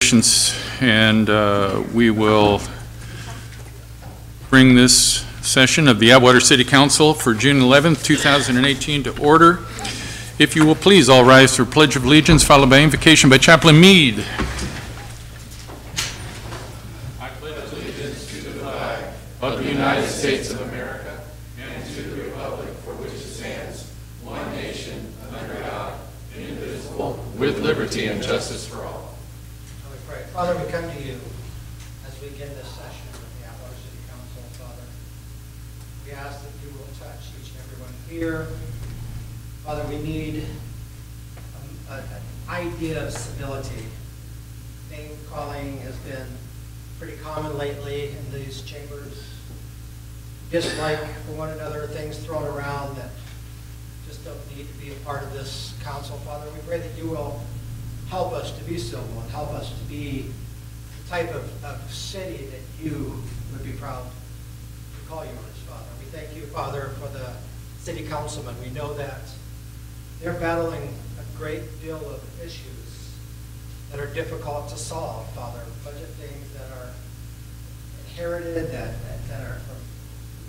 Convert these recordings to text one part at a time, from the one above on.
And we will bring this session of the Atwater City Council for June 11th, 2018 to order. If you will please all rise for Pledge of Allegiance, followed by invocation by Chaplain Meade. I pledge allegiance to the flag of the United States of America and to the republic for which it stands, one nation, under God, indivisible, with liberty and justice for all. Father, we come to you as we begin this session of the Atwater City Council, Father. We ask that you will touch each and everyone here. Father, we need an idea of civility. Name calling has been pretty common lately in these chambers. Dislike for one another, things thrown around that just don't need to be a part of this council, Father. We pray that you will help us to be civil and help us to be the type of city that you would be proud to call yours, Father. We thank you, Father, for the city councilmen. We know that they're battling a great deal of issues that are difficult to solve, Father. Budget things that are inherited, that are from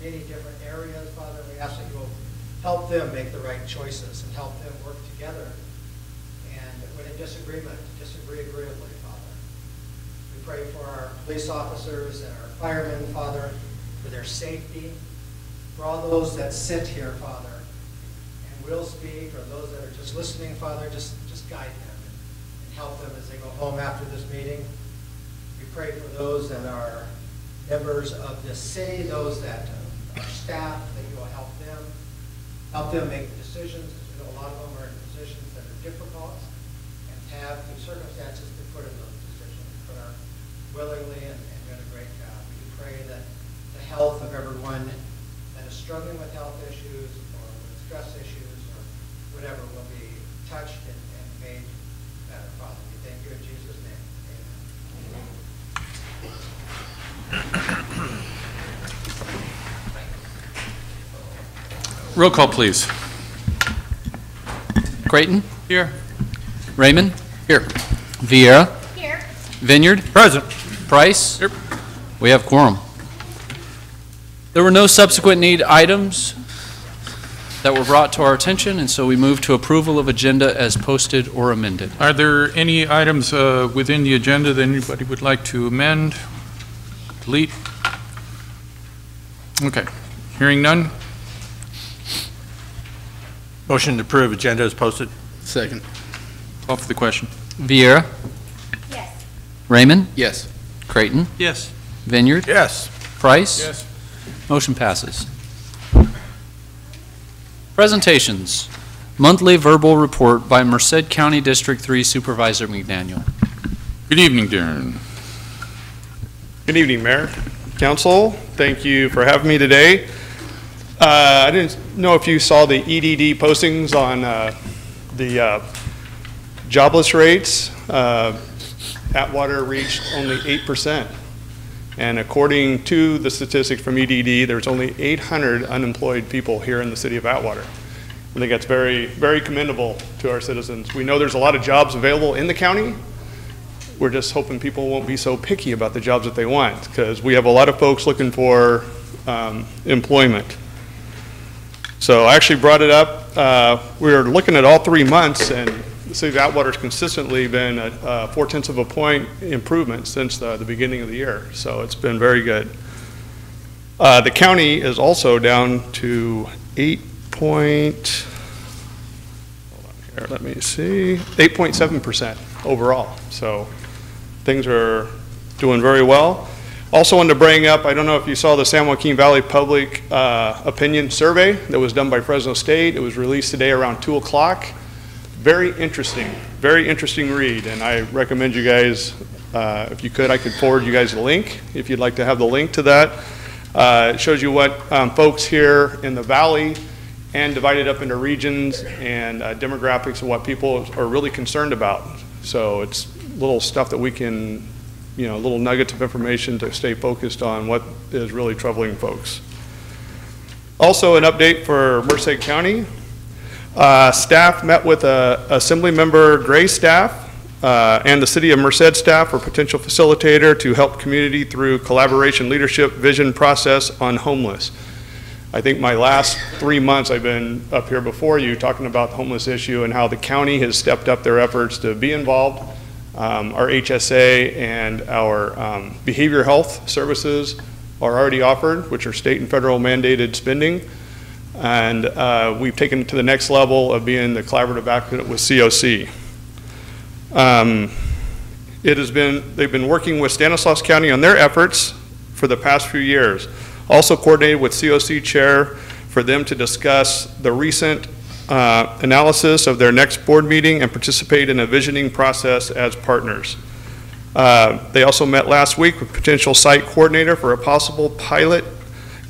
many different areas, Father. We ask that you will help them make the right choices and help them work together. When in disagreement, disagree agreeably, Father. We pray for our police officers and our firemen, Father, for their safety, for all those that sit here, Father, and will speak, or those that are just listening, Father, just guide them and help them as they go home after this meeting. We pray for those that are members of this city, those that are staff, that you will help them make decisions. As we know, a lot of them are in positions that are difficult, have the circumstances to put in those decisions, but are willingly and doing a great job. We pray that the health of everyone that is struggling with health issues or with stress issues or whatever will be touched and made better, Father. We thank you in Jesus' name. Amen. Roll call, please. Creighton? Here. Raymond? Here. Vieira? Here. Vineyard? Present. Price? Here. We have quorum. There were no subsequent need items that were brought to our attention, and so we move to approval of agenda as posted or amended. Are there any items within the agenda that anybody would like to amend, delete? Okay. Hearing none. Motion to approve agenda as posted. Second. Call for the question. Vieira? Yes. Raymond? Yes. Creighton? Yes. Vineyard? Yes. Price? Yes. Motion passes. Presentations. Monthly verbal report by Merced County District 3 Supervisor McDaniel. Good evening, Darren. Good evening, Mayor, Council. Thank you for having me today. I didn't know if you saw the EDD postings on the jobless rates. Atwater reached only 8%. And according to the statistics from EDD, there's only 800 unemployed people here in the city of Atwater. I think that's very, very commendable to our citizens. We know there's a lot of jobs available in the county. We're just hoping people won't be so picky about the jobs that they want, because we have a lot of folks looking for employment. So I actually brought it up. We were looking at all 3 months, and the city of Atwater has consistently been a 0.4 of a point improvement since the beginning of the year. So it's been very good. The county is also down to 8.7% overall. So things are doing very well. Also wanted to bring up, I don't know if you saw the San Joaquin Valley Public Opinion Survey that was done by Fresno State. It was released today around 2 o'clock. Very interesting read, and I recommend you guys, if you could, I could forward you guys the link if you'd like to have the link to that. It shows you what folks here in the valley and divided up into regions and demographics of what people are really concerned about. So it's little stuff that we can, little nuggets of information to stay focused on what is really troubling folks. Also an update for Merced County. Staff met with Assembly Member Gray's staff and the City of Merced staff for potential facilitator to help community through collaboration, leadership, vision process on homeless. I think my last 3 months I've been up here before you talking about the homeless issue and how the county has stepped up their efforts to be involved. Our HSA and our behavioral health services are already offered, which are state and federal mandated spending. And we've taken it to the next level of being the collaborative advocate with COC. They've been working with Stanislaus County on their efforts for the past few years. Also coordinated with COC Chair for them to discuss the recent analysis of their next board meeting and participate in a visioning process as partners. They also met last week with potential site coordinator for a possible pilot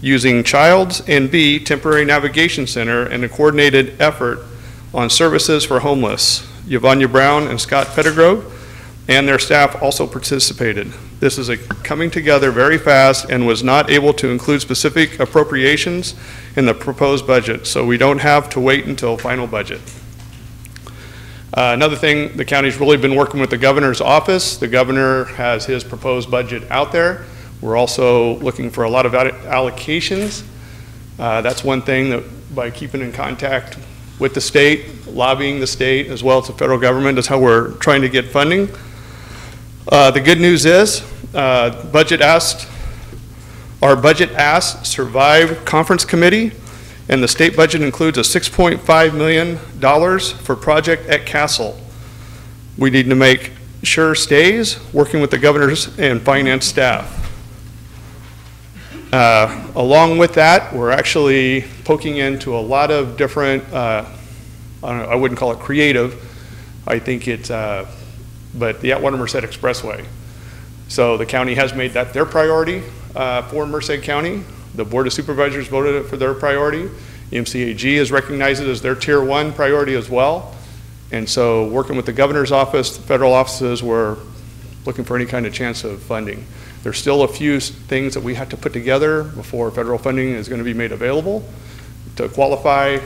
using Childs and B Temporary Navigation Center and a coordinated effort on services for homeless. Yvonne Brown and Scott Pettigrove and their staff also participated. This is coming together very fast and was not able to include specific appropriations in the proposed budget, so we don't have to wait until final budget. Another thing, the county's really been working with the governor's office. The governor has his proposed budget out there. We're also looking for a lot of allocations. That's one thing that by keeping in contact with the state, lobbying the state as well as the federal government is how we're trying to get funding. The good news is our budget asked survived conference committee, and the state budget includes a $6.5 million for project at Castle. We need to make sure stays working with the governors and finance staff. Along with that, we're actually poking into a lot of different, I wouldn't call it creative, I think it's, but the Atwater Merced Expressway. So the county has made that their priority for Merced County. The Board of Supervisors voted it for their priority. MCAG has recognized it as their tier 1 priority as well. And so working with the governor's office, the federal offices, we're looking for any kind of chance of funding. There's still a few things that we have to put together before federal funding is going to be made available. To qualify,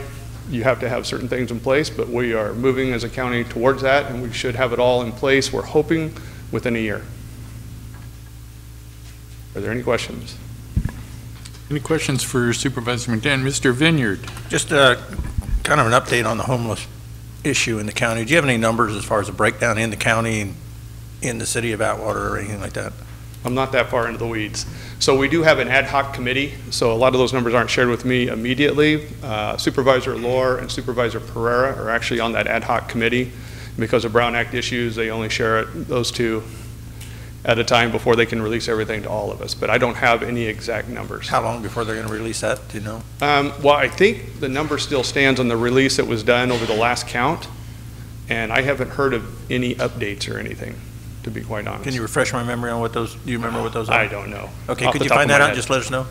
you have to have certain things in place, but we are moving as a county towards that, and we should have it all in place, we're hoping, within a year. Are there any questions? Any questions for Supervisor McDaniel? Mr. Vineyard. Just kind of an update on the homeless issue in the county. Do you have any numbers as far as a breakdown in the county and in the city of Atwater or anything like that? I'm not that far into the weeds. So we do have an ad hoc committee, so a lot of those numbers aren't shared with me immediately. Supervisor Lohr and Supervisor Pereira are actually on that ad hoc committee. Because of Brown Act issues, they only share those two at a time before they can release everything to all of us. But I don't have any exact numbers. How long before they're going to release that, do you know? Well, I think the number still stands on the release that was done over the last count, and I haven't heard of any updates or anything, to be quite honest. Can you refresh my memory on what those, do you remember what those are? I don't know. Okay, could you find that out and just let us know?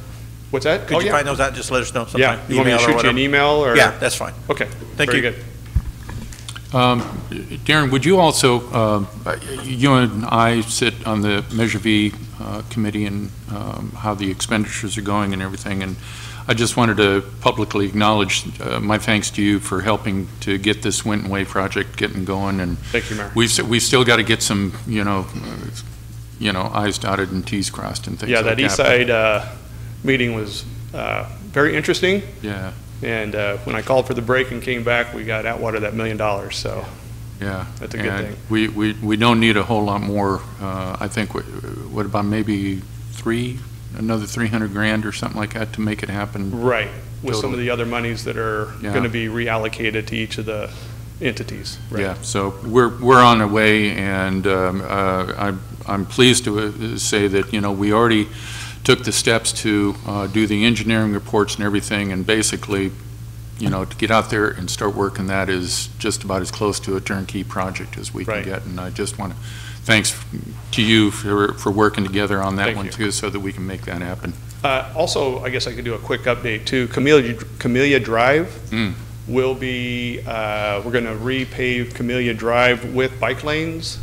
What's that? Could you find those out and just let us know sometime? Yeah, you want me to shoot you an email? Or? Yeah, that's fine. Okay, Thank very you. good. Darren, would you also, you and I sit on the Measure V committee and how the expenditures are going and everything, and I just wanted to publicly acknowledge my thanks to you for helping to get this Winton Way project getting going. And thank you, Mayor. We've still got to get some, I's dotted and T's crossed and things like that. Yeah, that East Side meeting was very interesting. Yeah. And when I called for the break and came back, we got Atwater that $1 million. So yeah, that's a good thing. We don't need a whole lot more. I think what about maybe another 300 grand or something like that to make it happen. Right, with totally. some of the other monies that are going to be reallocated to each of the entities. Right. Yeah, so we're on our way, and I'm pleased to say that we already took the steps to do the engineering reports and everything, and basically, to get out there and start working that is just about as close to a turnkey project as we can get. And I just want to thanks to you for working together on that one too, so that we can make that happen. Also, I guess I could do a quick update too. Camellia Drive will be, we're going to repave Camellia Drive with bike lanes,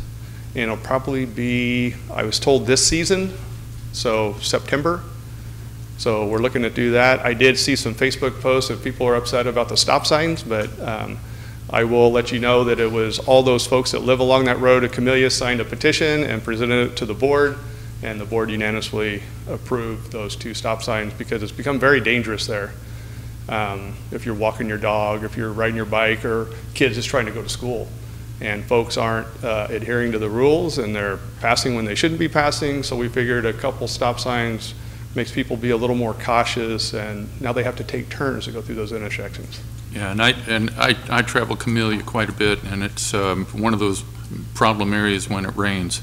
and it'll probably be, I was told this season, so September. So we're looking to do that. I did see some Facebook posts that people are upset about the stop signs, but I will let you know that it was all those folks that live along that road at Camellia signed a petition and presented it to the board, and the board unanimously approved those 2 stop signs because it's become very dangerous there. If you're walking your dog, if you're riding your bike, or kids just trying to go to school, and folks aren't adhering to the rules, and they're passing when they shouldn't be passing, so we figured a couple stop signs makes people be a little more cautious, and now they have to take turns to go through those intersections. Yeah, and I travel Camellia quite a bit, and it's one of those problem areas when it rains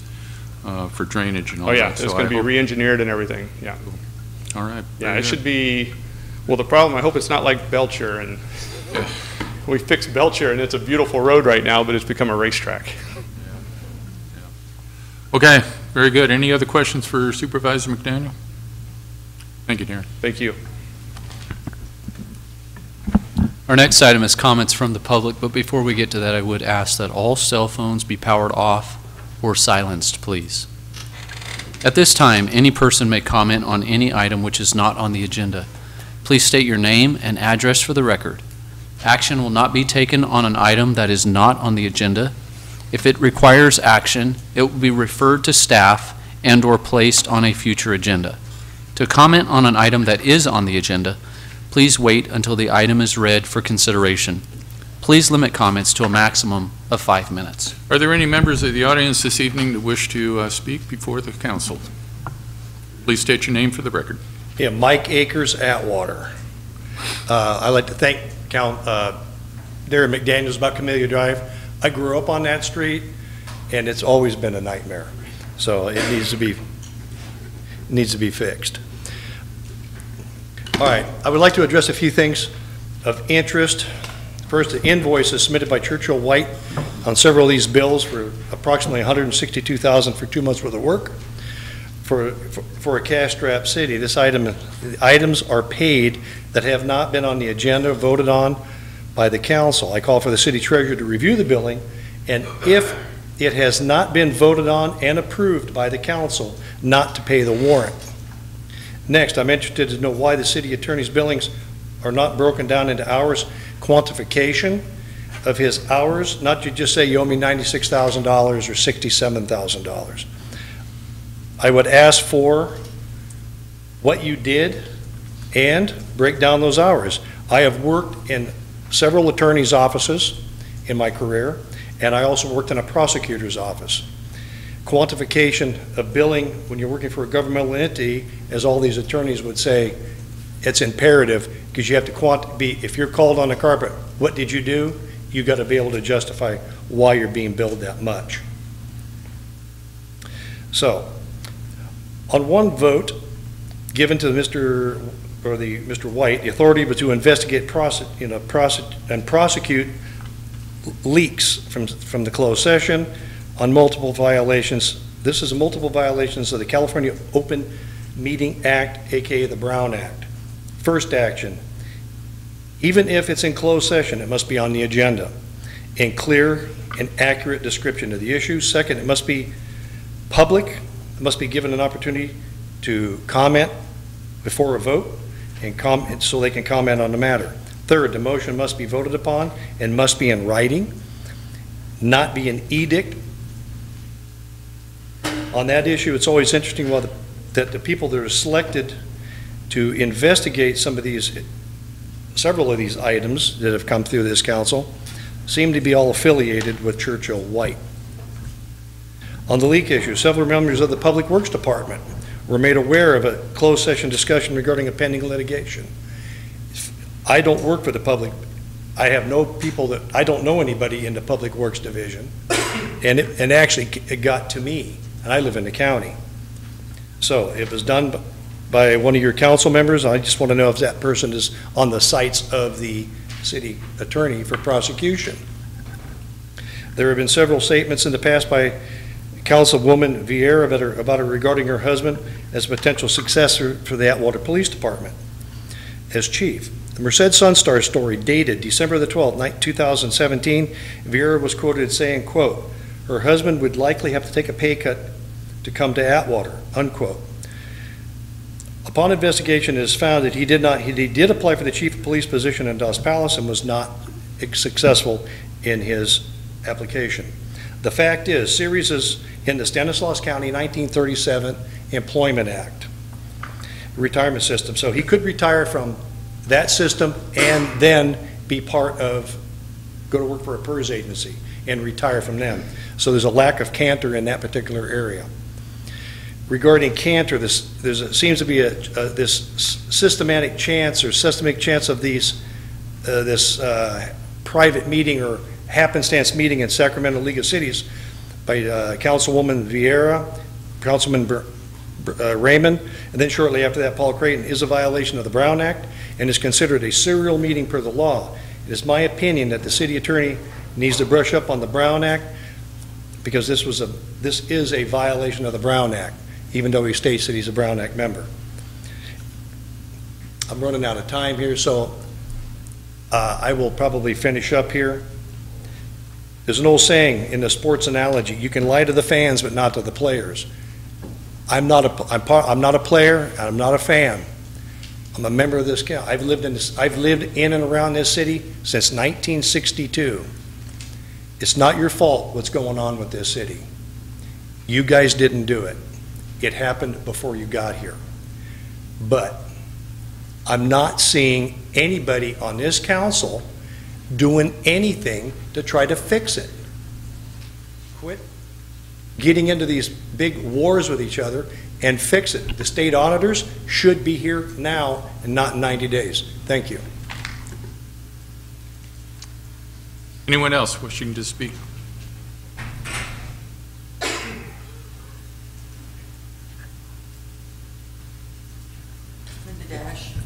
for drainage and all that. Oh yeah, it's going to be re-engineered and everything, yeah. All right. Yeah, it should be, well, the problem, I hope it's not like Belcher, and we fixed Belcher, and it's a beautiful road right now, but it's become a racetrack. Okay, very good. Any other questions for Supervisor McDaniel? Thank you, Darren. Thank you. Our next item is comments from the public, but before we get to that, I would ask that all cell phones be powered off or silenced, please. At this time, any person may comment on any item which is not on the agenda. Please state your name and address for the record. Action will not be taken on an item that is not on the agenda. If it requires action, it will be referred to staff and/or placed on a future agenda. To comment on an item that is on the agenda, please wait until the item is read for consideration. Please limit comments to a maximum of 5 minutes. Are there any members of the audience this evening that wish to speak before the council? Please state your name for the record. Yeah, Mike Akers, Atwater. I'd like to thank Darren McDaniels about Camellia Drive. I grew up on that street, and it's always been a nightmare. So it needs to be fixed. All right, I would like to address a few things of interest. First, the invoices submitted by Churchill White on several of these bills for approximately $162,000 for 2 months worth of work for a cash-strapped city. The items are paid that have not been on the agenda, voted on by the council. I call for the city treasurer to review the billing, and if it has not been voted on and approved by the council, not to pay the warrant. Next, I'm interested to know why the city attorney's billings are not broken down into hours, quantification of his hours, not to just say you owe me $96,000 or $67,000. I would ask for what you did and break down those hours. I have worked in several attorneys' offices in my career, and I also worked in a prosecutor's office. Quantification of billing when you're working for a governmental entity, as all these attorneys would say, it's imperative because you have to if you're called on the carpet, what did you do? You got to be able to justify why you're being billed that much. So, on one vote given to Mr. White, the authority was to investigate and prosecute leaks from the closed session on multiple violations. This is multiple violations of the California Open Meeting Act, aka the Brown Act. First action, even if it's in closed session, it must be on the agenda in clear and accurate description of the issue. Second, it must be public. It must be given an opportunity to comment before a vote and so they can comment on the matter. Third, the motion must be voted upon and must be in writing, not be an edict. On that issue, it's always interesting that the people that are selected to investigate several of these items that have come through this council seem to be all affiliated with Churchill White. On the leak issue, several members of the Public Works Department were made aware of a closed session discussion regarding a pending litigation. I don't work for the public. I have no people I don't know anybody in the Public Works Division, and actually it got to me, and I live in the county. So it was done by one of your council members. I just want to know if that person is on the sites of the city attorney for prosecution. There have been several statements in the past by Councilwoman Vieira about her regarding her husband as a potential successor for the Atwater Police Department as chief. The Merced Sunstar story dated December the 12th, 2017, Vieira was quoted as saying, quote, her husband would likely have to take a pay cut to come to Atwater, unquote. Upon investigation, it is found that he did apply for the chief of police position in Dos Palace and was not successful in his application. The fact is, Series is in the Stanislaus County 1937 Employment Act retirement system. So he could retire from that system and then be part of, go to work for a PERS agency and retire from them. So there's a lack of canter in that particular area. Regarding canter, seems to be this systematic chance or systemic chance of these this private meeting or happenstance meeting in Sacramento League of Cities by Councilwoman Vieira, Councilman Raymond, and then shortly after that Paul Creighton, is a violation of the Brown Act and is considered a serial meeting per the law. It is my opinion that the city attorney needs to brush up on the Brown Act because this is a violation of the Brown Act, even though he states that he's a Brown Act member. I'm running out of time here, so I will probably finish up here. There's an old saying in the sports analogy, you can lie to the fans but not to the players. I'm not a player, and I'm not a fan. I'm a member of this county. I've lived in and around this city since 1962. It's not your fault what's going on with this city. You guys didn't do it. It happened before you got here. But I'm not seeing anybody on this council doing anything to try to fix it. Quit getting into these big wars with each other and fix it. The state auditors should be here now and not in 90 days. Thank you. Anyone else wishing to speak?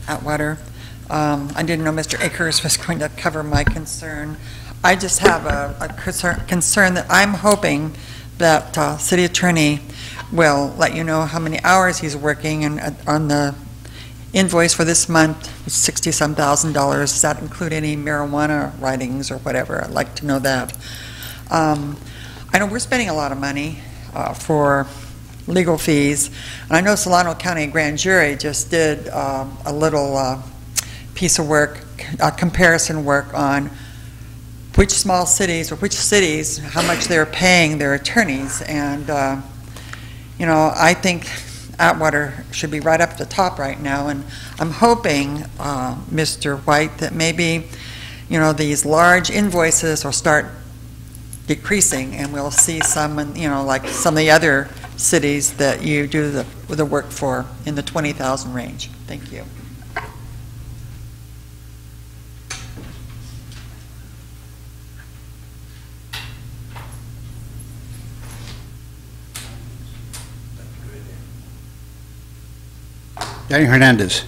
Atwater. I didn't know Mr. Akers was going to cover my concern. I just have a concern that I'm hoping that city attorney will let you know how many hours he's working, and on the invoice for this month, it's $60-some thousand. Does that include any marijuana writings or whatever? I'd like to know that. I know we're spending a lot of money for legal fees, and I know Solano County Grand Jury just did a little piece of work, comparison work on which small cities or which cities, how much they're paying their attorneys, and you know, I think Atwater should be right up at the top right now, and I'm hoping, Mr. White, that maybe, you know, these large invoices will start decreasing, and we'll see some, you know, like some of the other cities that you do the work for in the 20,000 range. Thank you. Danny Hernandez,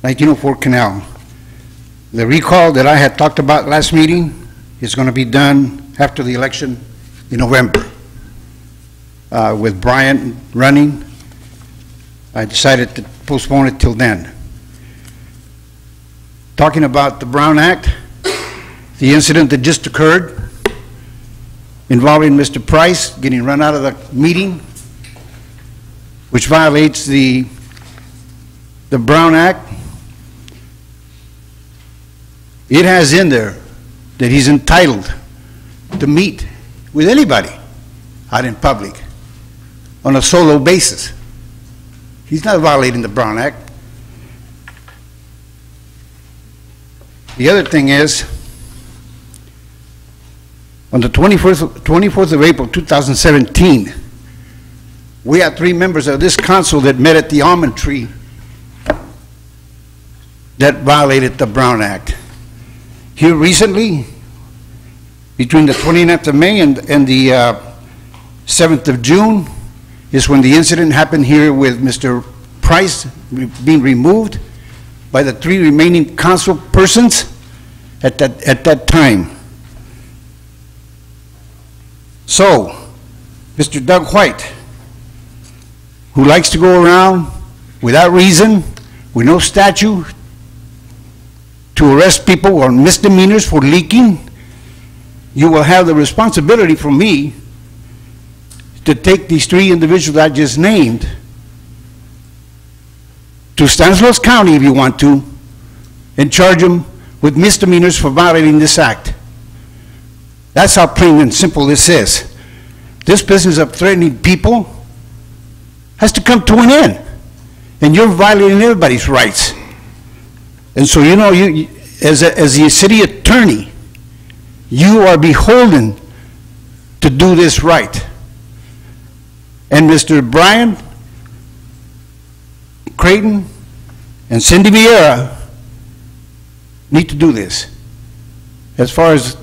1904 Canal. The recall that I had talked about last meeting is going to be done after the election in November. With Bryant running, I decided to postpone it till then. Talking about the Brown Act, the incident that just occurred involving Mr. Price getting run out of the meeting, which violates the Brown Act. It has in there that he's entitled to meet with anybody out in public on a solo basis. He's not violating the Brown Act. The other thing is, on the 24th of April 2017, we had 3 members of this council that met at the almond tree that violated the Brown Act. Here recently, between the 29th of May and the 7th of June, is when the incident happened here with Mr. Price being removed by the 3 remaining council persons at that time. So, Mr. Doug White, who likes to go around without reason, with no statute, to arrest people on misdemeanors for leaking, you will have the responsibility from me to take these 3 individuals I just named to Stanislaus County, if you want to, and charge them with misdemeanors for violating this act. That's how plain and simple this is. This business of threatening people has to come to an end, and you're violating everybody's rights. And so, you know, as the city attorney, you are beholden to do this right. And Mr. Brian Creighton and Cindy Vieira need to do this. As far as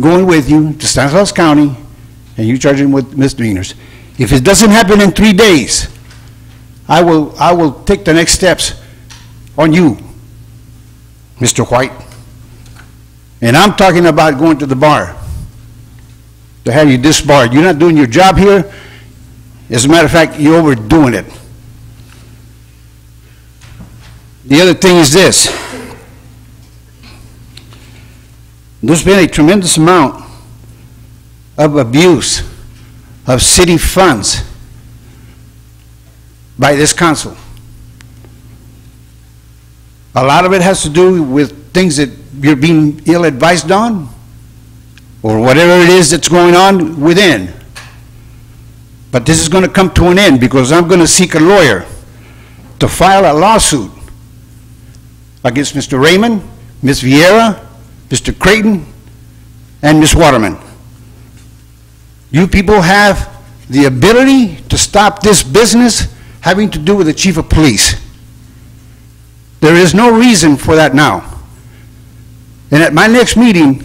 going with you to Stanislaus County and you charge him with misdemeanors. If it doesn't happen in 3 days, I will take the next steps on you, Mr. White. And I'm talking about going to the bar to have you disbarred. You're not doing your job here. As a matter of fact, you're overdoing it. The other thing is this. There's been a tremendous amount of abuse of city funds by this council. A lot of it has to do with things that you're being ill-advised on, or whatever it is that's going on within. But this is going to come to an end, because I'm going to seek a lawyer to file a lawsuit against Mr. Raymond, Ms. Vieira, Mr. Creighton, and Ms. Waterman. You people have the ability to stop this business having to do with the chief of police. There is no reason for that now. And at my next meeting,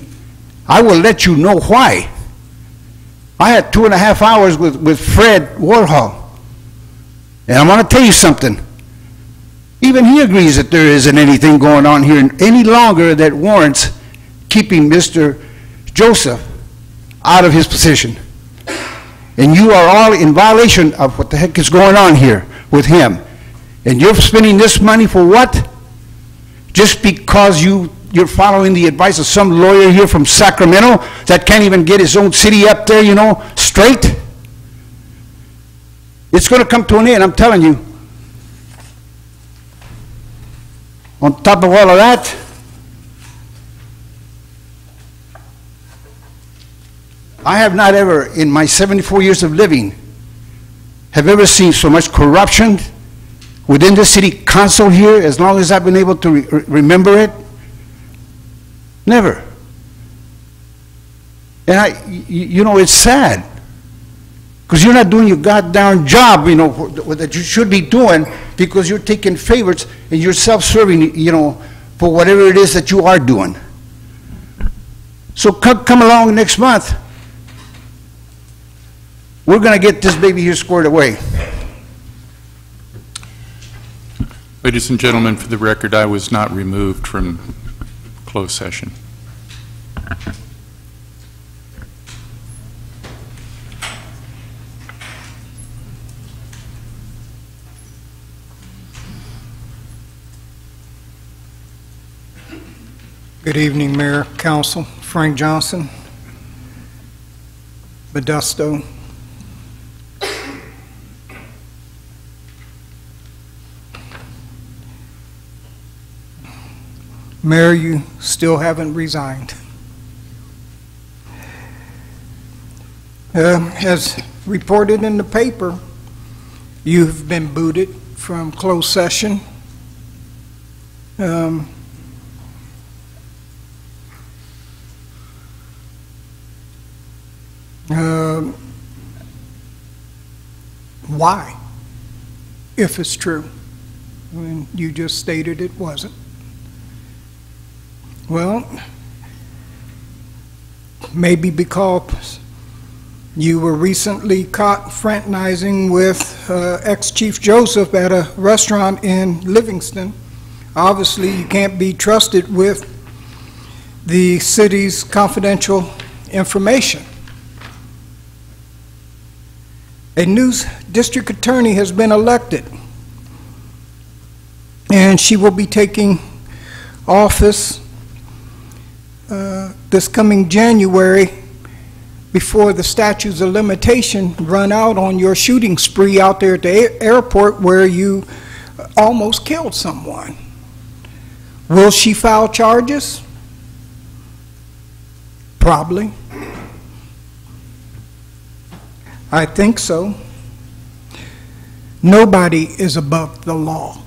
I will let you know why. I had 2.5 hours with Fred Warhol. And I want to tell you something. Even he agrees that there isn't anything going on here any longer that warrants keeping Mr. Joseph out of his position. And you are all in violation of what the heck is going on here with him. And you're spending this money for what? Just because you're following the advice of some lawyer here from Sacramento that can't even get his own city up there, you know, straight? It's going to come to an end, I'm telling you. On top of all of that, I have not ever, in my 74 years of living, have ever seen so much corruption within the city council here, as long as I've been able to remember it. Never. And you know, it's sad, because you're not doing your goddamn job, you know, that you should be doing, because you're taking favors and you're self-serving, you know, for whatever it is that you are doing. So come along next month. We're going to get this baby here squared away. Ladies and gentlemen, for the record, I was not removed from closed session. Good evening, Mayor, Council. Frank Johnson, Modesto. Mayor, you still haven't resigned. As reported in the paper, you've been booted from closed session. Why, if it's true, when you just stated it wasn't? Well, maybe because you were recently caught fraternizing with ex-Chief Joseph at a restaurant in Livingston. Obviously, you can't be trusted with the city's confidential information. A new district attorney has been elected, and she will be taking office this coming January, before the statutes of limitation run out on your shooting spree out there at the airport where you almost killed someone. Will she file charges? Probably. I think so. Nobody is above the law.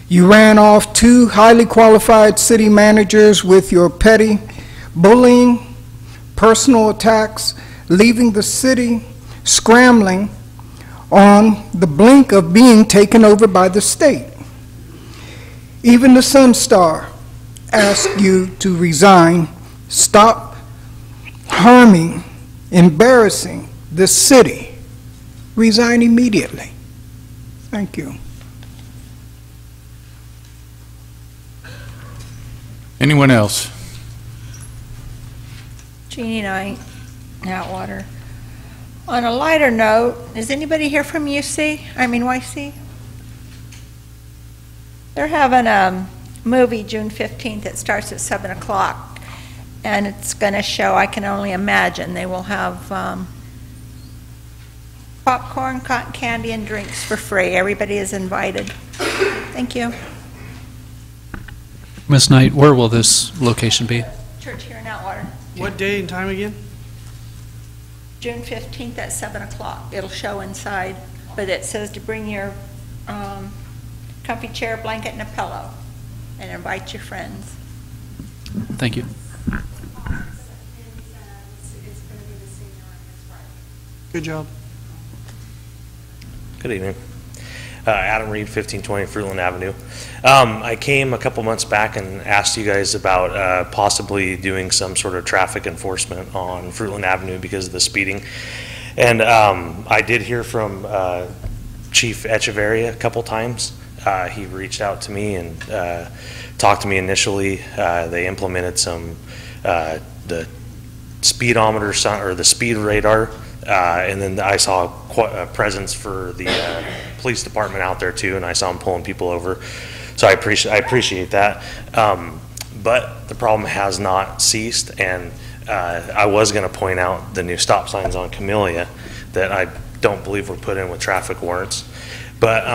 You ran off 2 highly qualified city managers with your petty bullying, personal attacks, leaving the city scrambling on the blink of being taken over by the state. Even the Sun Star asked you to resign. Stop harming, embarrassing the city. Resign immediately. Thank you. Anyone else? Jeannie Knight, Atwater. On a lighter note, is anybody here from YC? They're having a movie June 15th. It starts at 7 o'clock, and it's going to show, I can only imagine, they will have popcorn, cotton candy, and drinks for free. Everybody is invited. Thank you. Ms. Knight, where will this location be? Church here in Atwater. What day and time again? June 15th at 7 o'clock. It'll show inside, but it says to bring your comfy chair, blanket, and a pillow, and invite your friends. Thank you. Good job. Good evening. Adam Reed, 1520 Fruitland Avenue. I came a couple months back and asked you guys about possibly doing some sort of traffic enforcement on Fruitland Avenue because of the speeding. And I did hear from Chief Echeverria a couple times. He reached out to me and talked to me initially. They implemented some the speedometer or the speed radar, and then I saw a presence for the police department out there too, and I saw them pulling people over. So I appreciate that. But the problem has not ceased, and I was going to point out the new stop signs on Camellia that I don't believe were put in with traffic warrants, but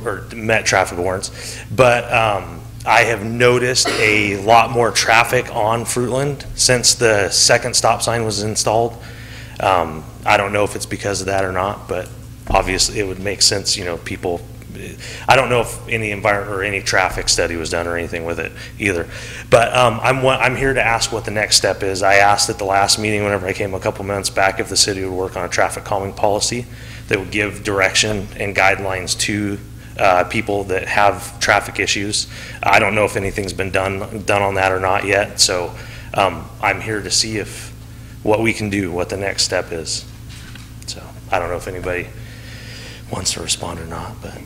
or met traffic warrants. But I have noticed a lot more traffic on Fruitland since the second stop sign was installed. I don't know if it's because of that or not, but obviously it would make sense, people, I don't know if any environment or any traffic study was done or anything with it either. But I'm here to ask what the next step is. I asked at the last meeting whenever I came a couple months back if the city would work on a traffic calming policy that would give direction and guidelines to people that have traffic issues. I don't know if anything's been done on that or not yet. So I'm here to see what we can do, what the next step is. So I don't know if anybody wants to respond or not, but.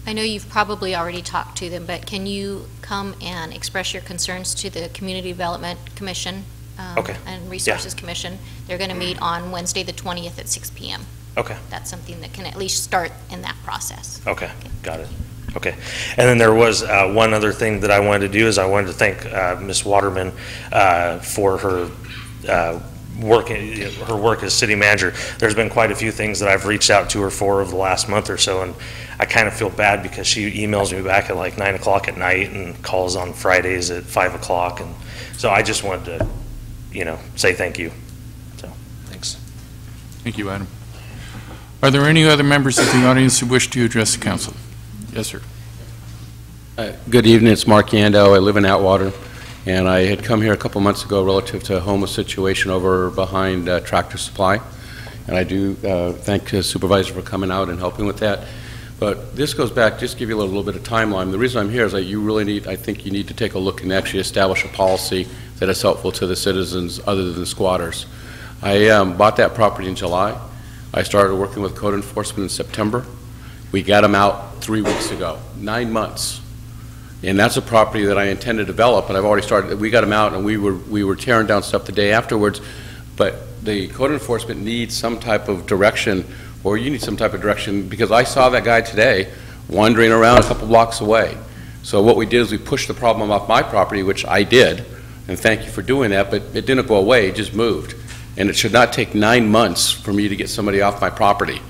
I know you've probably already talked to them, but can you come and express your concerns to the Community Development Commission and Resources Commission? They're going to meet on Wednesday the 20th at 6 p.m. Okay. That's something that can at least start in that process. Okay, got it. Okay. And then there was one other thing that I wanted to do is I wanted to thank Ms. Waterman for her work as city manager. There's been quite a few things that I've reached out to her for over the last month or so, and I kind of feel bad because she emails me back at like 9 o'clock at night and calls on Fridays at 5 o'clock, and so I just wanted to, say thank you. So, thanks. Thank you, Adam. Are there any other members of the audience who wish to address the council? Yes, sir. Good evening. It's Mark Yando. I live in Atwater. And I had come here a couple months ago relative to a homeless situation over behind Tractor Supply. And I do thank the Supervisor for coming out and helping with that. But this goes back, just give you a little bit of timeline. The reason I'm here is that I think you need to take a look and actually establish a policy that is helpful to the citizens other than squatters. I bought that property in July. I started working with code enforcement in September. We got them out 3 weeks ago, 9 months. And that's a property that I intend to develop, and I've already started. We got them out, and we were tearing down stuff the day afterwards. But the code enforcement needs some type of direction, or you need some type of direction, because I saw that guy today wandering around a couple blocks away. So what we did is we pushed the problem off my property, which I did, and thank you for doing that, but it didn't go away, it just moved. And it should not take 9 months for me to get somebody off my property.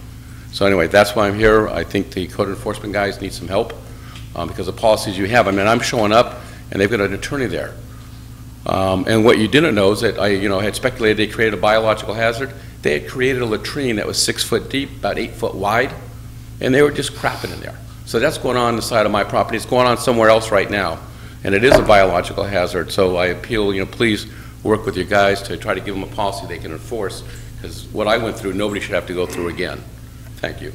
So anyway, that's why I'm here. I think the code enforcement guys need some help. because of policies you have. I mean, I'm showing up, and they've got an attorney there. And what you didn't know is that I had speculated they created a biological hazard. They had created a latrine that was 6 foot deep, about 8 foot wide, and they were just crapping in there. So that's going on the side of my property. It's going on somewhere else right now, and it is a biological hazard. So I appeal, please work with your guys to try to give them a policy they can enforce, because what I went through, nobody should have to go through again. Thank you.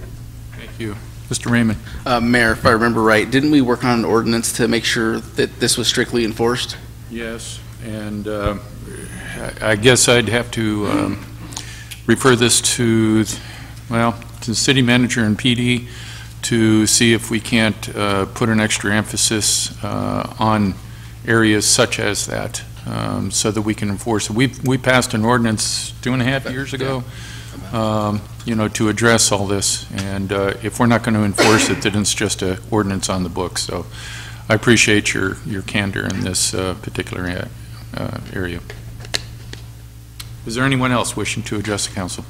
Thank you. Mr. Raymond. Mayor, if I remember right, didn't we work on an ordinance to make sure that this was strictly enforced? Yes, and I guess I'd have to refer this to the city manager and PD to see if we can't put an extra emphasis on areas such as that, so that we can enforce it. We passed an ordinance 2.5 years ago, to address all this, and if we're not going to enforce it, then it's just an ordinance on the books. So I appreciate your candor in this particular area. Is there anyone else wishing to address the council?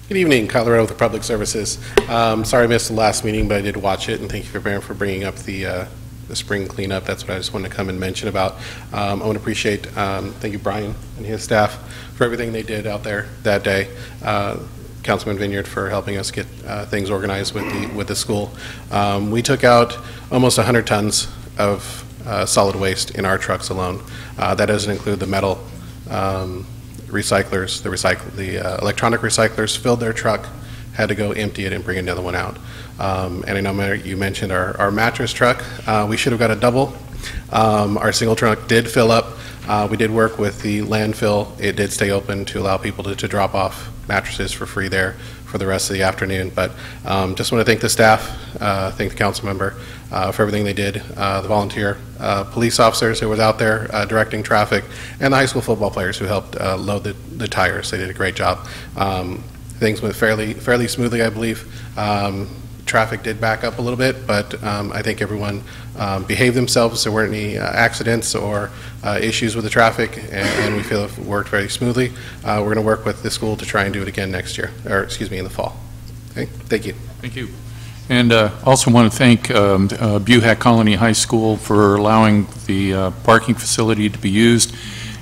Good evening, Kyle Rowe with the Public Services. Sorry I missed the last meeting, but I did watch it, and thank you for bringing up the spring cleanup. That's what I just wanted to come and mention about. I want to appreciate, thank you, Brian and his staff for everything they did out there that day. Councilman Vineyard for helping us get things organized with the school. We took out almost 100 tons of solid waste in our trucks alone. That doesn't include the metal recyclers. The electronic recyclers filled their truck, had to go empty it and bring another one out. And I know, Mayor, you mentioned our mattress truck. We should have got a double. Our single truck did fill up. We did work with the landfill. It did stay open to allow people to drop off mattresses for free there for the rest of the afternoon. But just want to thank the staff, thank the council member for everything they did, the volunteer police officers who was out there directing traffic, and the high school football players who helped load the tires. They did a great job. Things went fairly smoothly, I believe. Traffic did back up a little bit, but I think everyone behaved themselves. There weren't any accidents or issues with the traffic, and we feel it worked very smoothly. We're going to work with the school to try and do it again next year, or excuse me, in the fall. Okay, thank you. Thank you. And also want to thank Buhack Colony High School for allowing the parking facility to be used,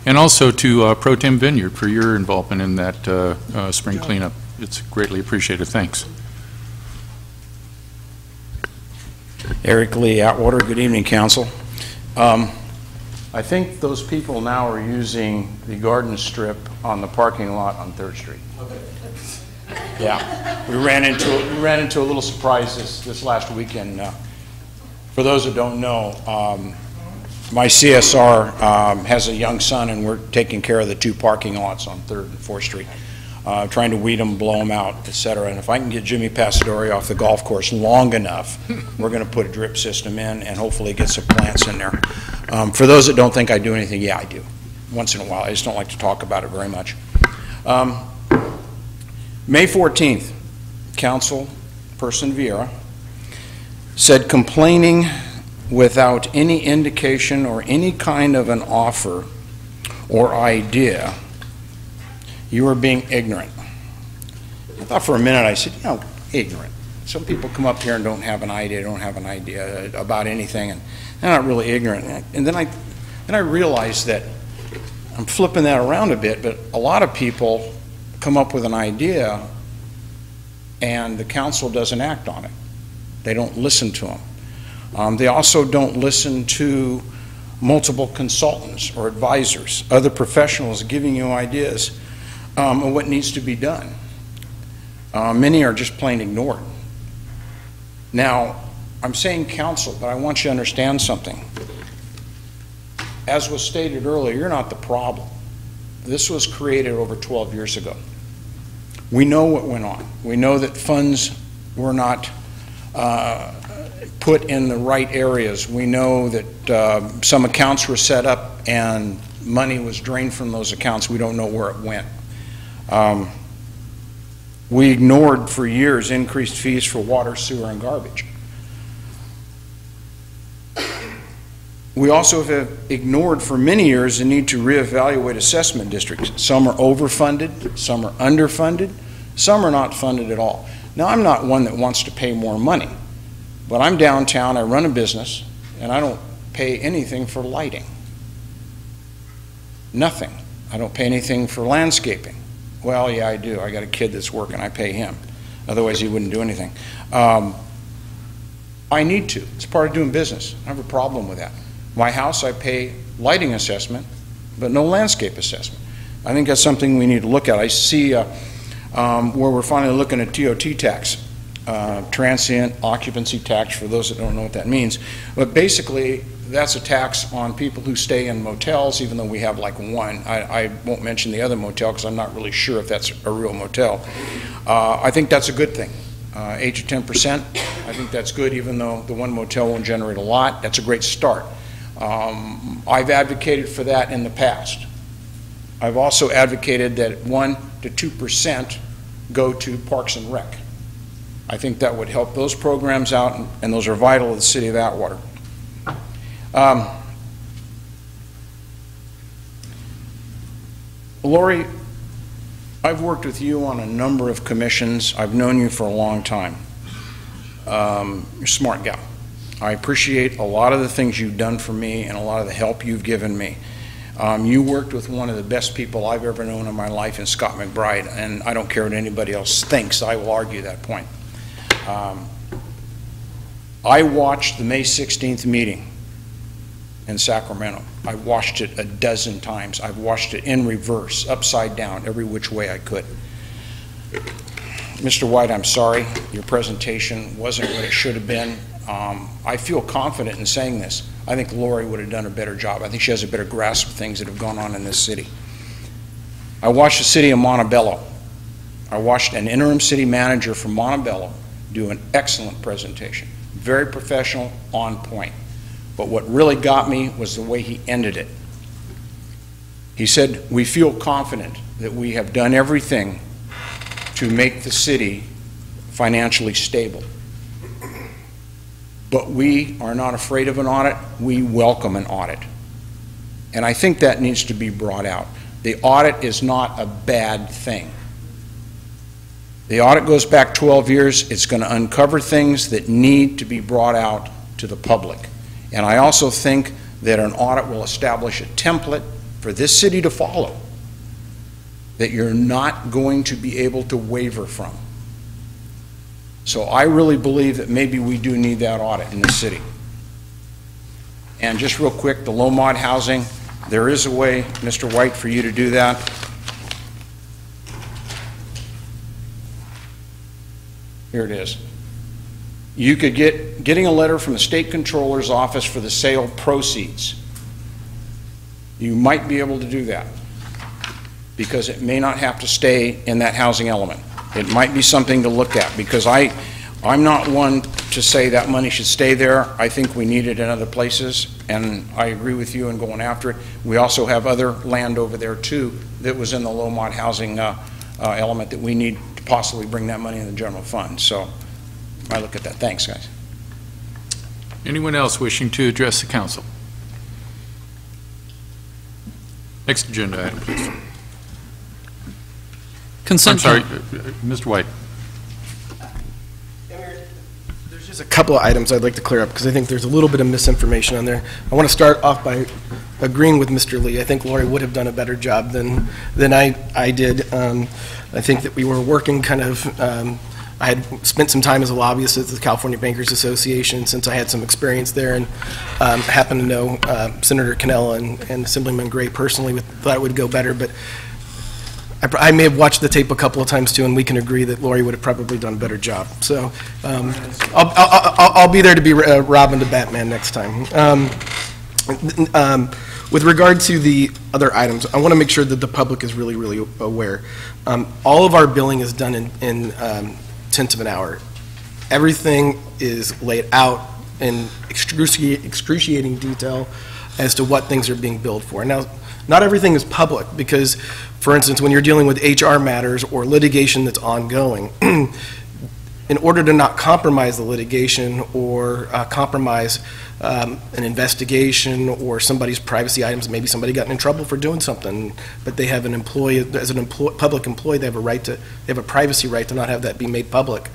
and also to Pro Tem Vineyard for your involvement in that spring cleanup. It's greatly appreciated. Thanks. Eric Lee, Atwater. Good evening, Council. I think those people now are using the garden strip on the parking lot on 3rd Street. Yeah, we ran into a little surprise this last weekend. For those who don't know, my CSR has a young son, and we're taking care of the 2 parking lots on 3rd and 4th Street. Trying to weed them, blow them out, etc. And if I can get Jimmy Pastore off the golf course long enough, we're going to put a drip system in and hopefully get some plants in there. For those that don't think I do anything, yeah, I do. Once in a while. I just don't like to talk about it very much. May 14th, Councilperson Vieira said complaining without any indication or any kind of an offer or idea, you are being ignorant. I thought for a minute, I said, ignorant. Some people come up here and don't have an idea about anything, and they're not really ignorant. And then I realized that I'm flipping that around a bit, but a lot of people come up with an idea and the council doesn't act on it. They don't listen to them. They also don't listen to multiple consultants or advisors, other professionals giving you ideas of what needs to be done. Many are just plain ignored. Now, I'm saying council, but I want you to understand something. As was stated earlier, you're not the problem. This was created over 12 years ago. We know what went on. We know that funds were not put in the right areas. We know that some accounts were set up and money was drained from those accounts. We don't know where it went. We ignored for years increased fees for water, sewer, and garbage. We also have ignored for many years the need to reevaluate assessment districts. Some are overfunded, some are underfunded, some are not funded at all. Now, I'm not one that wants to pay more money, but I'm downtown, I run a business, and I don't pay anything for lighting. Nothing. I don't pay anything for landscaping. Well, yeah, I do. I got a kid that's working, I pay him. Otherwise, he wouldn't do anything. I need to. It's part of doing business. I have a problem with that. My house, I pay lighting assessment, but no landscape assessment. I think that's something we need to look at. I see where we're finally looking at TOT tax, transient occupancy tax, for those that don't know what that means. But basically, that's a tax on people who stay in motels, even though we have like one. I won't mention the other motel because I'm not really sure if that's a real motel. I think that's a good thing. 8 to 10%, I think that's good, even though the one motel won't generate a lot. That's a great start. I've advocated for that in the past. I've also advocated that 1 to 2% go to Parks and Rec. I think that would help those programs out, and those are vital to the city of Atwater. Lori, I've worked with you on a number of commissions. I've known you for a long time. You're a smart gal. I appreciate a lot of the things you've done for me and a lot of the help you've given me. You worked with one of the best people I've ever known in my life in Scott McBride, and I don't care what anybody else thinks. I will argue that point. I watched the May 16th meeting in Sacramento. I watched it a dozen times. I've watched it in reverse, upside down, every which way I could. Mr. White, I'm sorry. Your presentation wasn't what it should have been. I feel confident in saying this. I think Lori would have done a better job. I think she has a better grasp of things that have gone on in this city. I watched the city of Montebello. I watched an interim city manager from Montebello do an excellent presentation. Very professional, on point. But what really got me was the way he ended it. He said, "We feel confident that we have done everything to make the city financially stable. But we are not afraid of an audit. We welcome an audit." And I think that needs to be brought out. The audit is not a bad thing. The audit goes back 12 years. It's going to uncover things that need to be brought out to the public. And I also think that an audit will establish a template for this city to follow that you're not going to be able to waver from. So I really believe that maybe we do need that audit in the city. And just real quick, the low mod housing, there is a way, Mr. White, for you to do that. Here it is. You could getting a letter from the state controller's office for the sale proceeds. You might be able to do that because it may not have to stay in that housing element. It might be something to look at because I'm not one to say that money should stay there. I think we need it in other places, and I agree with you in going after it. We also have other land over there too that was in the low mod housing element that we need to possibly bring that money in the general fund. So I look at that. Thanks, guys. Anyone else wishing to address the council? Next agenda item, please. Consent. I'm sorry, Mr. White. There's just a couple of items I'd like to clear up because I think there's a little bit of misinformation on there. I want to start off by agreeing with Mr. Lee. I think Lori would have done a better job than I did. I think that we were working kind of, I had spent some time as a lobbyist at the California Bankers Association since I had some experience there and happened to know Senator Cannella and Assemblyman Gray personally. Thought it would go better, but I may have watched the tape a couple of times too, and we can agree that Lori would have probably done a better job. So I'll be there to be Robin to Batman next time. With regard to the other items, I want to make sure that the public is really, really aware. All of our billing is done in tenths of an hour. Everything is laid out in excruciating detail as to what things are being billed for. Now, not everything is public because, for instance, when you're dealing with HR matters or litigation that's ongoing, in order to not compromise the litigation or compromise an investigation or somebody's privacy items, maybe somebody got in trouble for doing something, but they have an employee, as an public employee, they have a privacy right to not have that be made public.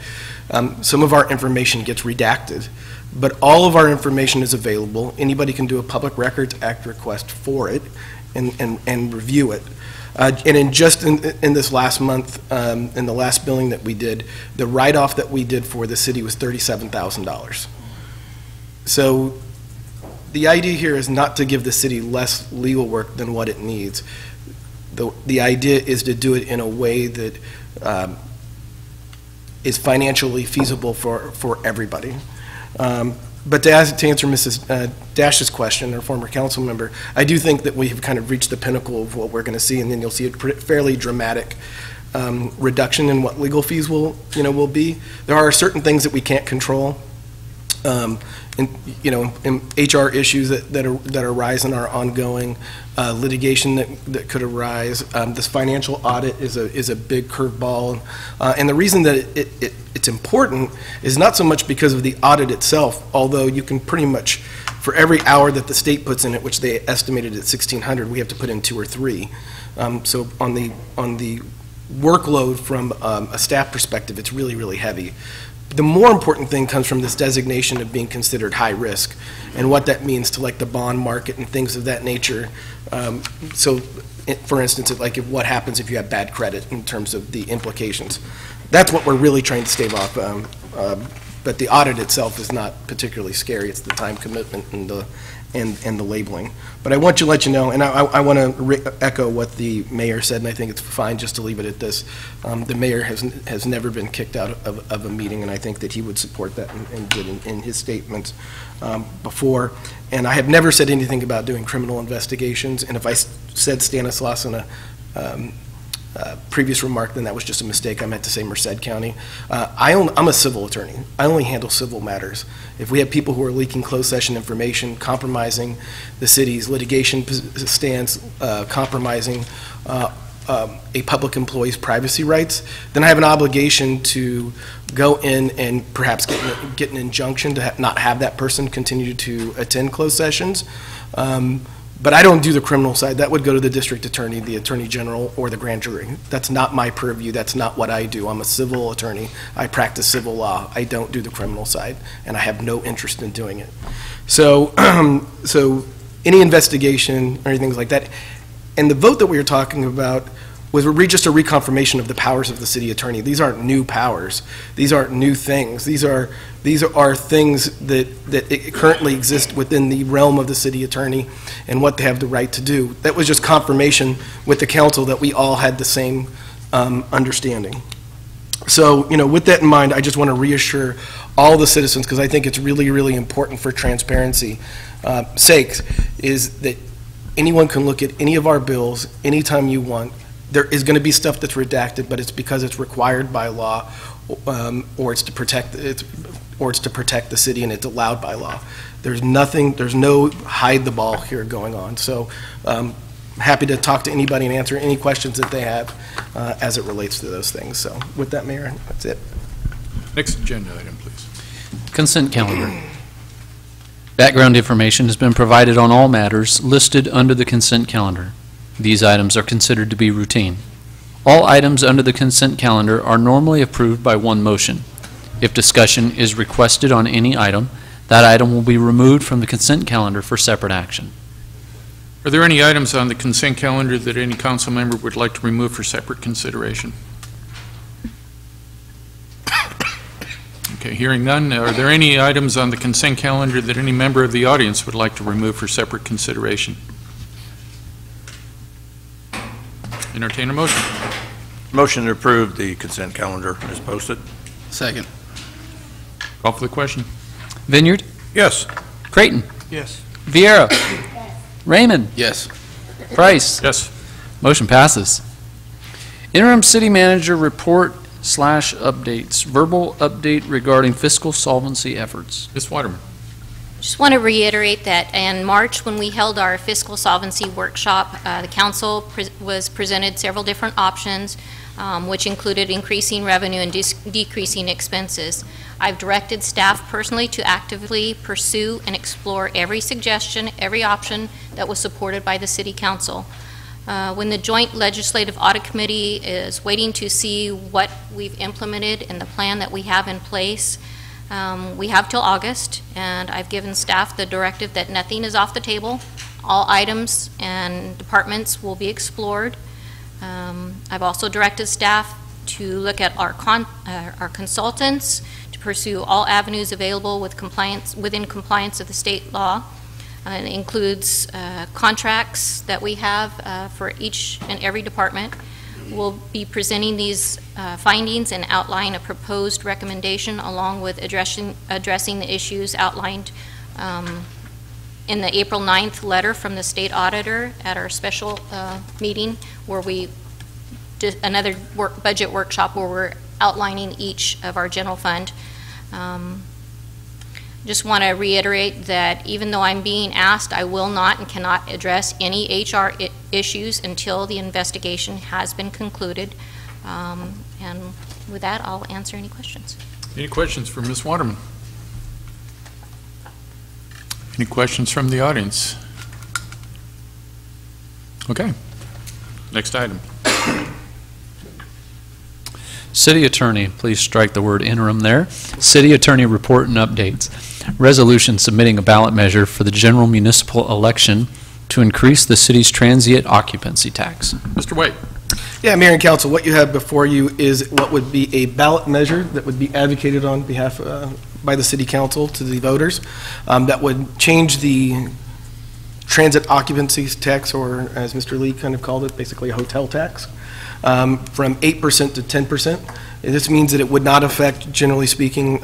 Some of our information gets redacted, but all of our information is available. Anybody can do a Public Records Act request for it and review it. And in this last month, in the last billing that we did, the write-off that we did for the city was $37,000. So the idea here is not to give the city less legal work than what it needs. The idea is to do it in a way that is financially feasible for everybody. But to answer Mrs. Dash's question, our former council member, I do think that we have kind of reached the pinnacle of what we're going to see, and then you'll see a fairly dramatic reduction in what legal fees will be. There are certain things that we can't control. In HR issues that arise and are ongoing, litigation that could arise. This financial audit is a big curveball, and the reason that it's important is not so much because of the audit itself, although you can pretty much, for every hour that the state puts in it, which they estimated at 1,600, we have to put in 2 or 3. So on the workload from a staff perspective, it's really, really heavy. The more important thing comes from this designation of being considered high risk and what that means to like the bond market and things of that nature. So for instance, what happens if you have bad credit in terms of the implications. That's what we're really trying to stave off. But the audit itself is not particularly scary. It's the time commitment and the labeling. But I want to let you know, and I want to echo what the mayor said, and I think it's fine just to leave it at this. The mayor has never been kicked out of a meeting, and I think that he would support that and did in his statements before. And I have never said anything about doing criminal investigations, and if I said Stanislaus in a previous remark, then that was just a mistake. I meant to say Merced County. I'm a civil attorney. I only handle civil matters. If we have people who are leaking closed session information, compromising the city's litigation stance, compromising a public employee's privacy rights, then I have an obligation to go in and perhaps get an injunction to not have that person continue to attend closed sessions. But I don't do the criminal side. That would go to the district attorney, the attorney general, or the grand jury. That's not my purview. That's not what I do. I'm a civil attorney. I practice civil law. I don't do the criminal side, and I have no interest in doing it. So, so any investigation or anything like that, and the vote that we were talking about was just a reconfirmation of the powers of the city attorney. These aren't new powers. These aren't new things. These are things that currently exist within the realm of the city attorney and what they have the right to do. That was just confirmation with the council that we all had the same understanding. So, with that in mind, I just want to reassure all the citizens, because I think it's really, really important for transparency sake, is that anyone can look at any of our bills anytime you want. There is going to be stuff that's redacted, but it's because it's required by law, or it's to protect the city, and it's allowed by law. There's no hide the ball here going on. So happy to talk to anybody and answer any questions that they have as it relates to those things. So with that, Mayor, that's it. Next agenda item, please. Consent calendar. Background information has been provided on all matters listed under the consent calendar. These items are considered to be routine. All items under the consent calendar are normally approved by one motion. If discussion is requested on any item, that item will be removed from the consent calendar for separate action. Are there any items on the consent calendar that any council member would like to remove for separate consideration? Okay, hearing none, are there any items on the consent calendar that any member of the audience would like to remove for separate consideration? Entertain a motion. Motion to approve the consent calendar as posted. Second. Call for the question. Vineyard? Yes. Creighton? Yes. Vieira? Yes. Raymond? Yes. Price? Yes. Motion passes. Interim City Manager report / updates. Verbal update regarding fiscal solvency efforts. Ms. Waterman. Just want to reiterate that in March, when we held our fiscal solvency workshop, the council was presented several different options. which included increasing revenue and decreasing expenses. I've directed staff personally to actively pursue and explore every suggestion, every option that was supported by the City Council. When the Joint Legislative Audit Committee is waiting to see what we've implemented in the plan that we have in place, we have till August, and I've given staff the directive that nothing is off the table. All items and departments will be explored. I've also directed staff to look at our consultants, to pursue all avenues available within compliance of the state law. It includes contracts that we have for each and every department. We'll be presenting these findings and outline a proposed recommendation along with addressing the issues outlined in the April 9th letter from the state auditor at our special meeting, where we did another budget workshop where we're outlining each of our general fund. Just want to reiterate that even though I'm being asked, I will not and cannot address any HR issues until the investigation has been concluded. And with that, I'll answer any questions. Any questions for Ms. Waterman? Any questions from the audience? Okay. Next item. City Attorney, please strike the word interim there. City Attorney report and updates. Resolution submitting a ballot measure for the general municipal election to increase the city's transient occupancy tax. Mr. White. Yeah, Mayor and Council, what you have before you is what would be a ballot measure that would be advocated on behalf by the City Council to the voters that would change the transit occupancy tax, or as Mr. Lee kind of called it, basically a hotel tax, from 8% to 10%. And this means that it would not affect, generally speaking,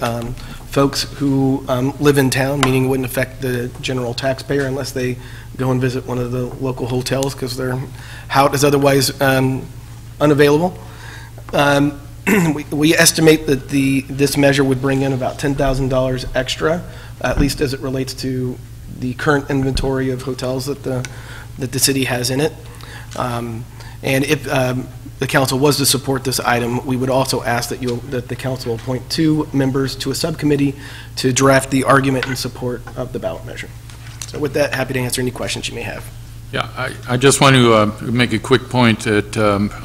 folks who live in town, meaning it wouldn't affect the general taxpayer unless they go and visit one of the local hotels because their house is otherwise unavailable. We estimate that this measure would bring in about $10,000 extra, at least as it relates to the current inventory of hotels that the city has in it. And if the council was to support this item, we would also ask that the council appoint 2 members to a subcommittee to draft the argument in support of the ballot measure. So with that, happy to answer any questions you may have. Yeah, I just want to make a quick point that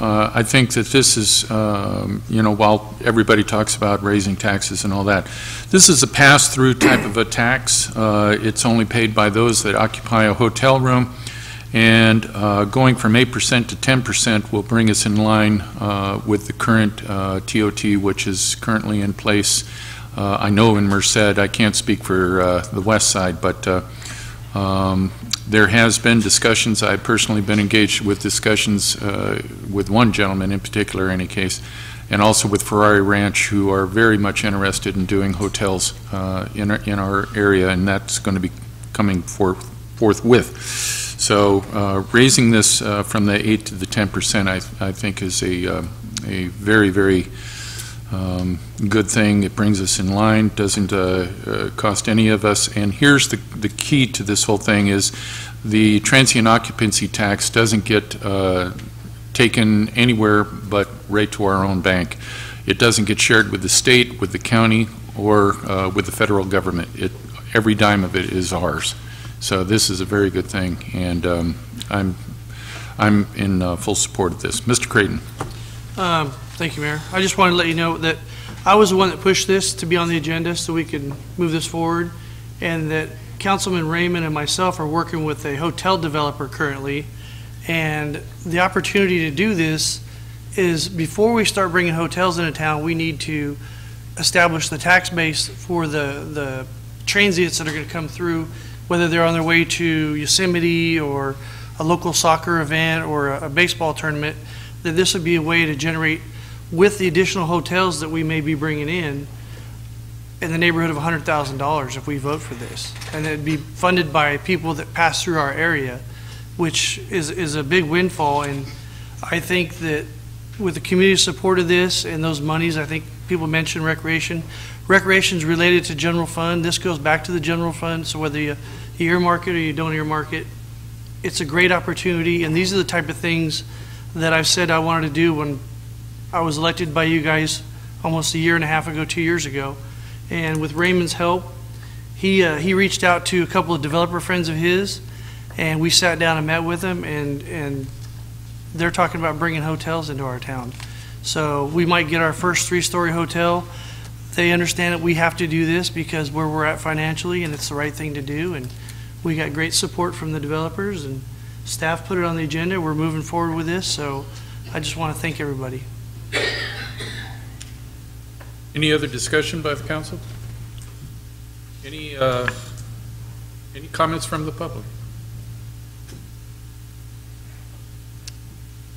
I think that this is, while everybody talks about raising taxes and all that, this is a pass-through type of a tax. It's only paid by those that occupy a hotel room, and going from 8% to 10% will bring us in line with the current TOT, which is currently in place. I know in Merced, I can't speak for the west side, but there has been discussions. I've personally been engaged with discussions with one gentleman in particular, in any case, and also with Ferrari Ranch, who are very much interested in doing hotels in our area, and that's going to be coming forthwith. So raising this from the 8 to the 10%, I think is a very, very good thing. It brings us in line, doesn't cost any of us. And here's the key to this whole thing is the transient occupancy tax doesn't get taken anywhere but right to our own bank. It doesn't get shared with the state, with the county, or with the federal government. Every dime of it is ours. So this is a very good thing, and I'm in full support of this. Mr. Creighton. Thank you, Mayor. I just wanted to let you know that I was the one that pushed this to be on the agenda so we could move this forward, and that Councilman Raymond and myself are working with a hotel developer currently, and the opportunity to do this is before we start bringing hotels into town, we need to establish the tax base for the transients that are going to come through, whether they're on their way to Yosemite or a local soccer event or a baseball tournament, that this would be a way to generate, with the additional hotels that we may be bringing in the neighborhood of $100,000 if we vote for this. And it'd be funded by people that pass through our area, which is a big windfall. And I think that with the community support of this and those monies, I think people mentioned recreation. Recreation's related to general fund. This goes back to the general fund, so whether you earmark it or you don't earmark it, it's a great opportunity. And these are the type of things that I've said I wanted to do when I was elected by you guys almost a year and a half ago, 2 years ago. And with Raymond's help, he reached out to a couple of developer friends of his, and we sat down and met with them, and they're talking about bringing hotels into our town. So we might get our first 3-story hotel. They understand that we have to do this because where we're at financially, and it's the right thing to do. And we got great support from the developers, and staff put it on the agenda. We're moving forward with this, so I just want to thank everybody. Any other discussion by the council? Any comments from the public?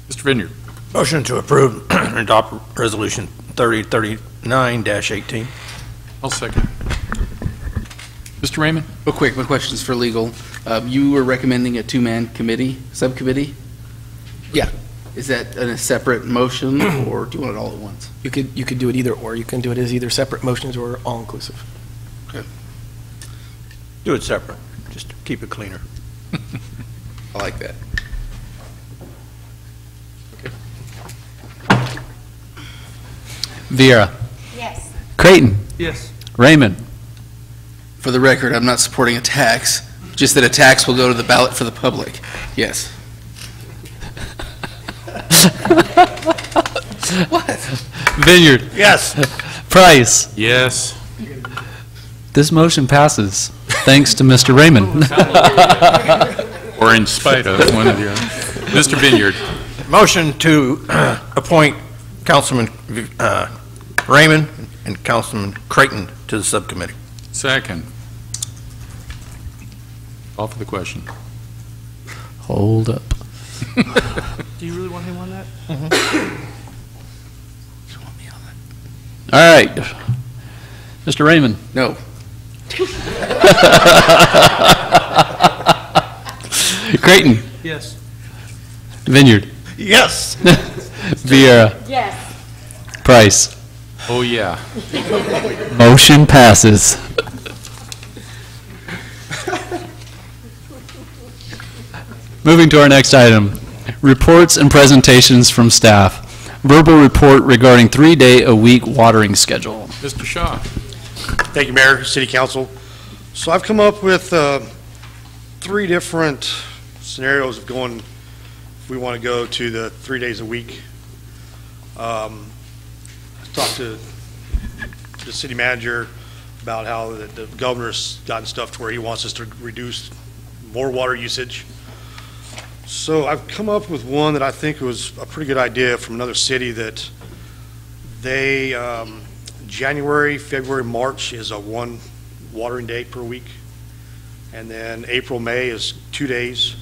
Mr. Vineyard. Motion to approve and adopt Resolution 3039-18. I'll second. Mr. Raymond? Real quick, my question's for legal. You were recommending a 2-man subcommittee? Yeah. Is that in a separate motion, or do you want it all at once? You could do it either or. You can do it as either separate motions or all inclusive. Okay. Do it separate, just to keep it cleaner. I like that. Vera. Yes. Creighton. Yes. Raymond. For the record, I'm not supporting a tax, just that a tax will go to the ballot for the public. Yes. What? Vineyard. Yes. Price. Yes. This motion passes, thanks to Mr. Raymond. Or in spite of one of the other. Mr. Vineyard. Motion to appoint Councilman Raymond and Councilman Creighton to the subcommittee. Second. Call for the question. Hold up. Do you really want him on that? All right. Mr. Raymond. No. Creighton. Yes. Vineyard. Yes. Vieira. Yes. Price. Oh, yeah. Motion passes. Moving to our next item, reports and presentations from staff. Verbal report regarding 3-day-a-week watering schedule. Mr. Shaw. Thank you, Mayor, City Council. So I've come up with 3 different scenarios of going, if we want to go to the 3 days a week. I talked to the city manager about how the governor's gotten stuff to where he wants us to reduce more water usage. So I've come up with one that I think was a pretty good idea from another city that they, January, February, March is a 1 watering day per week. And then April, May is 2 days.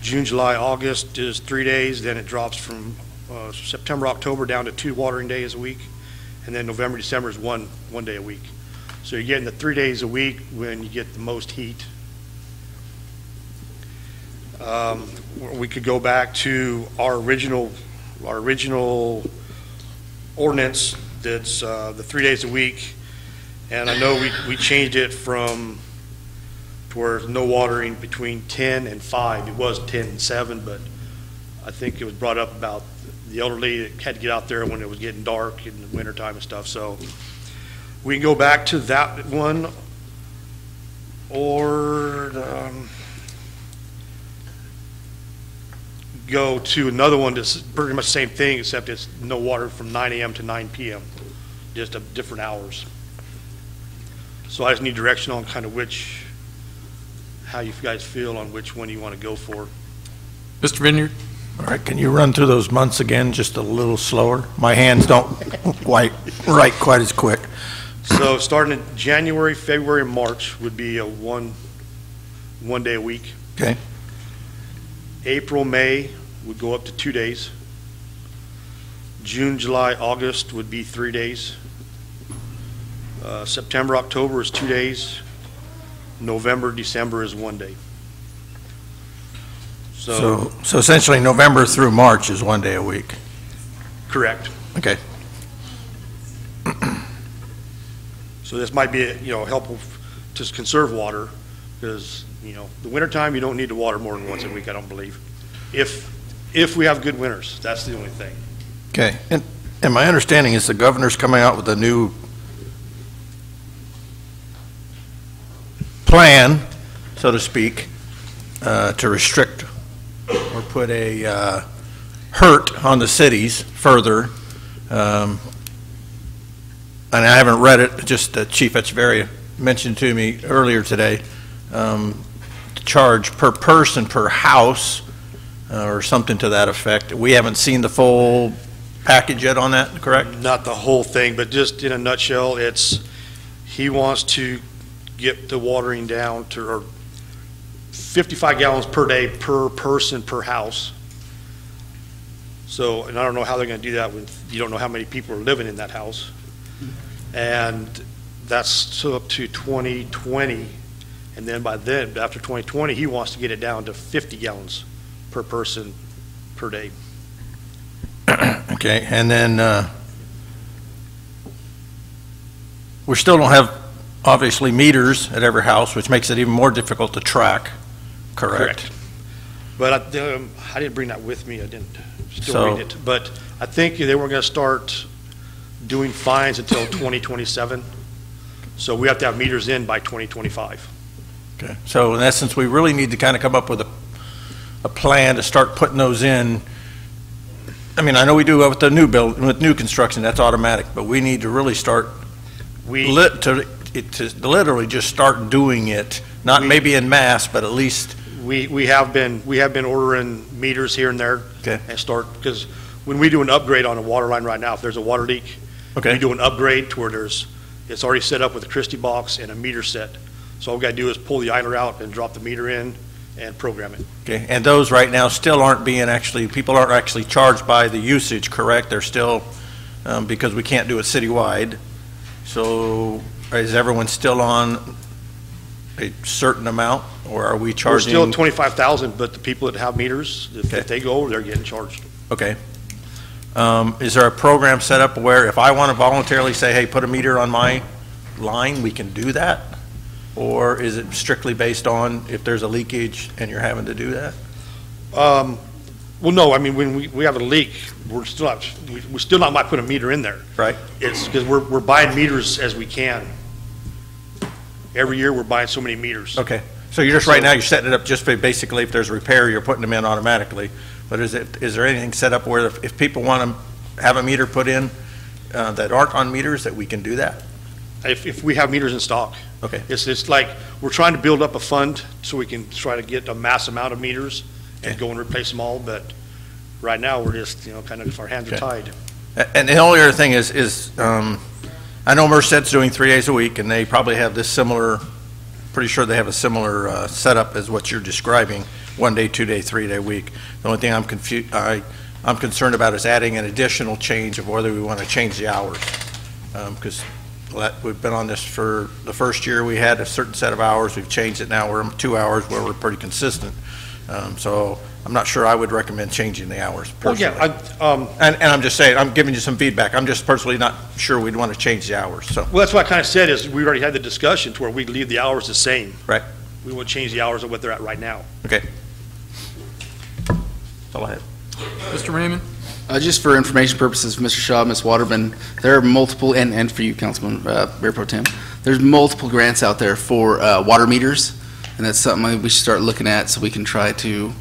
June, July, August is 3 days. Then it drops from September, October down to 2 watering days a week. And then November, December is one day a week. So you're getting the 3 days a week when you get the most heat. We could go back to our original ordinance that's the 3 days a week, and I know we changed it from to where no watering between 10 and 5. It was 10 and 7, but I think it was brought up about the elderly that had to get out there when it was getting dark in the wintertime and stuff. So we can go back to that one, or go to another one that's pretty much the same thing, except it's no water from 9 a.m. to 9 p.m., just at different hours. So I just need direction on kind of how you guys feel on which one you want to go for. Mr. Vineyard? All right, can you run through those months again, just a little slower? My hands don't quite write quite as quick. So starting in January, February, and March would be a one day a week. Okay. April, May would go up to 2 days. June, July, August would be 3 days. September, October is 2 days. November, December is 1 day. So essentially November through March is 1 day a week. Correct. Okay. So this might be, helpful to conserve water, because, the wintertime, you don't need to water more than once a week, I don't believe. If we have good winters, that's the only thing. Okay. And And my understanding is the governor's coming out with a new plan, so to speak, to restrict or put a hurt on the cities further. And I haven't read it, just Chief Echeverria mentioned to me earlier today, charge per person per house or something to that effect. We haven't seen the full package yet on that, correct? Not the whole thing, but just in a nutshell, he wants to get the watering down to 55 gallons per day per person per house. So, and I don't know how they're going to do that when you don't know how many people are living in that house. And that's so up to 2020. And then by then, after 2020, he wants to get it down to 50 gallons per person per day. Okay, and then we still don't have, obviously, meters at every house, which makes it even more difficult to track, correct? But I didn't bring that with me. I didn't read it. But I think they were going to start doing fines until 2027. So we have to have meters in by 2025. Okay, so in essence, we really need to kind of come up with a plan to start putting those in. I mean, I know we do with the new build, with new construction, that's automatic, but we need to really start to literally just start doing it, not maybe in mass, but at least. We have been ordering meters here and there. Okay. And start, because when we do an upgrade on a water line right now, if there's a water leak, okay, we do an upgrade to where it's already set up with a Christie box and a meter set. So all we got to do is pull the idler out and drop the meter in and program it. Okay, and those right now still aren't being people aren't actually charged by the usage, correct? They're still, because we can't do it citywide. So is everyone still on a certain amount, or are we charging? We're still 25,000, but the people that have meters, if they go over, they're getting charged. Okay. Is there a program set up where if I want to voluntarily say, hey, put a meter on my line, we can do that? Or is it strictly based on if there's a leakage and you're having to do that? Well, no. I mean, when we have a leak, we still not might put a meter in there. Right. It's because we're buying meters as we can. Every year we're buying so many meters. Okay. So you're just right now you're setting it up just basically if there's a repair, you're putting them in automatically. But is there anything set up where if people want to have a meter put in that aren't on meters that we can do that? If we have meters in stock. Okay. It's like we're trying to build up a fund so we can try to get a mass amount of meters and go and replace them all. But right now we're just, kind of our hands are tied. And the only other thing is I know Merced's doing 3 days a week, and they probably have this similar, pretty sure they have a similar setup as what you're describing, 1 day, 2 day, 3 day week. The only thing I'm concerned about is adding an additional change of whether we want to change the hours. Because we've been on this for the first year, we had a certain set of hours, we've changed it now, we're 2 hours where we're pretty consistent. So I'm not sure I would recommend changing the hours personally. Well, yeah, and I'm just saying, I'm giving you some feedback. I'm just personally not sure we'd want to change the hours. So. Well, that's what I kind of said is we already had the discussion to where we'd leave the hours the same. Right. We won't change the hours of what they're at right now. Okay. That's all I have. Mr. Raymond? Just for information purposes, Mr. Shaw, Ms. Waterman, there are multiple, and for you, Councilman Mayor Pro Tem, there's multiple grants out there for water meters, and that's something we should start looking at so we can try to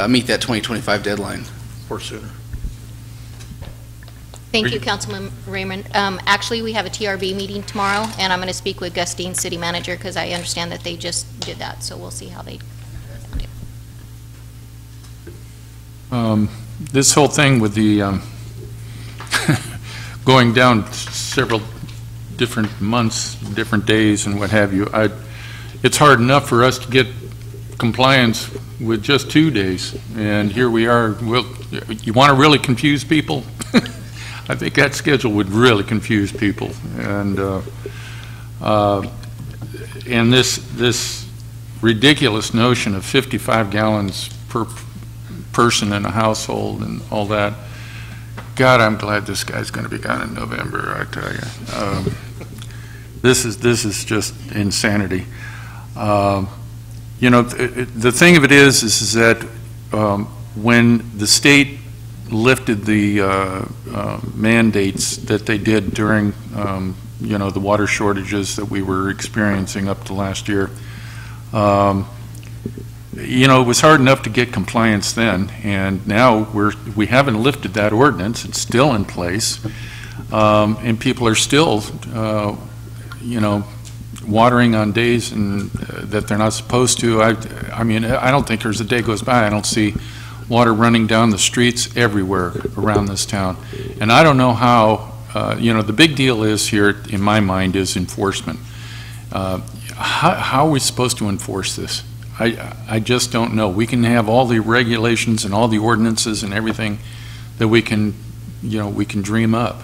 meet that 2025 deadline. Or sooner. Thank you, Councilman Raymond. Actually, we have a TRB meeting tomorrow, and I'm going to speak with Gustine, City Manager, because I understand that they just did that, so we'll see how they do. This whole thing with the going down several different months, different days, and what have you, it's hard enough for us to get compliance with just 2 days, and here we are. Well, you want to really confuse people? I think that schedule would really confuse people, and this ridiculous notion of 55 gallons per person in a household and all that. God, I'm glad this guy's going to be gone in November, I tell you. This is just insanity. The thing of it is that when the state lifted the mandates that they did during, the water shortages that we were experiencing up to last year. It was hard enough to get compliance then, and now we haven't lifted that ordinance. It's still in place, and people are still, watering on days that they're not supposed to. I mean, I don't think there's a day goes by I don't see water running down the streets everywhere around this town. And I don't know how, the big deal is here, in my mind, is enforcement. How are we supposed to enforce this? I just don't know. We can have all the regulations and all the ordinances and everything that we can dream up,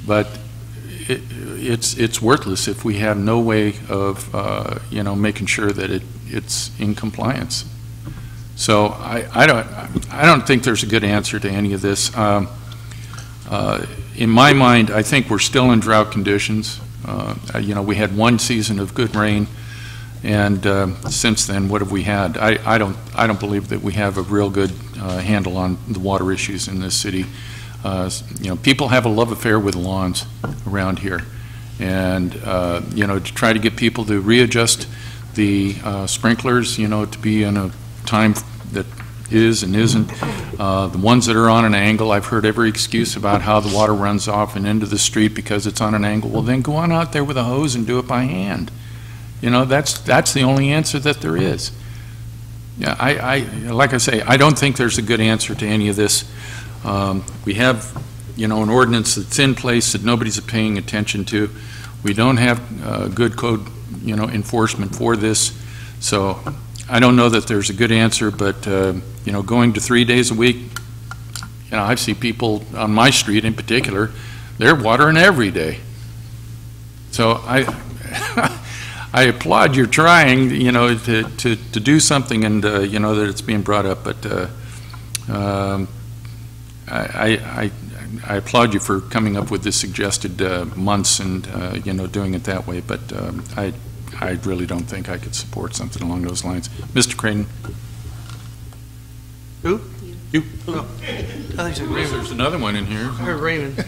but it's worthless if we have no way of making sure that it's in compliance. So I don't think there's a good answer to any of this. In my mind, I think we're still in drought conditions. We had one season of good rain, and since then, what have we had? I don't believe that we have a real good handle on the water issues in this city. People have a love affair with lawns around here, and to try to get people to readjust the sprinklers, to be in a time that is and isn't. The ones that are on an angle, I've heard every excuse about how the water runs off and into the street because it's on an angle. Well, then go on out there with a hose and do it by hand. That's the only answer that there is. Yeah, like I say, I don't think there's a good answer to any of this. We have, an ordinance that's in place that nobody's paying attention to. We don't have good code, enforcement for this. So I don't know that there's a good answer, but, going to 3 days a week, I see people on my street in particular, they're watering every day. So I applaud your trying, to do something and, that it's being brought up, but I applaud you for coming up with the suggested months and, doing it that way, but I really don't think I could support something along those lines. Mr. Creighton. Who? You. Oh. I think There's another one in here. I heard Raymond.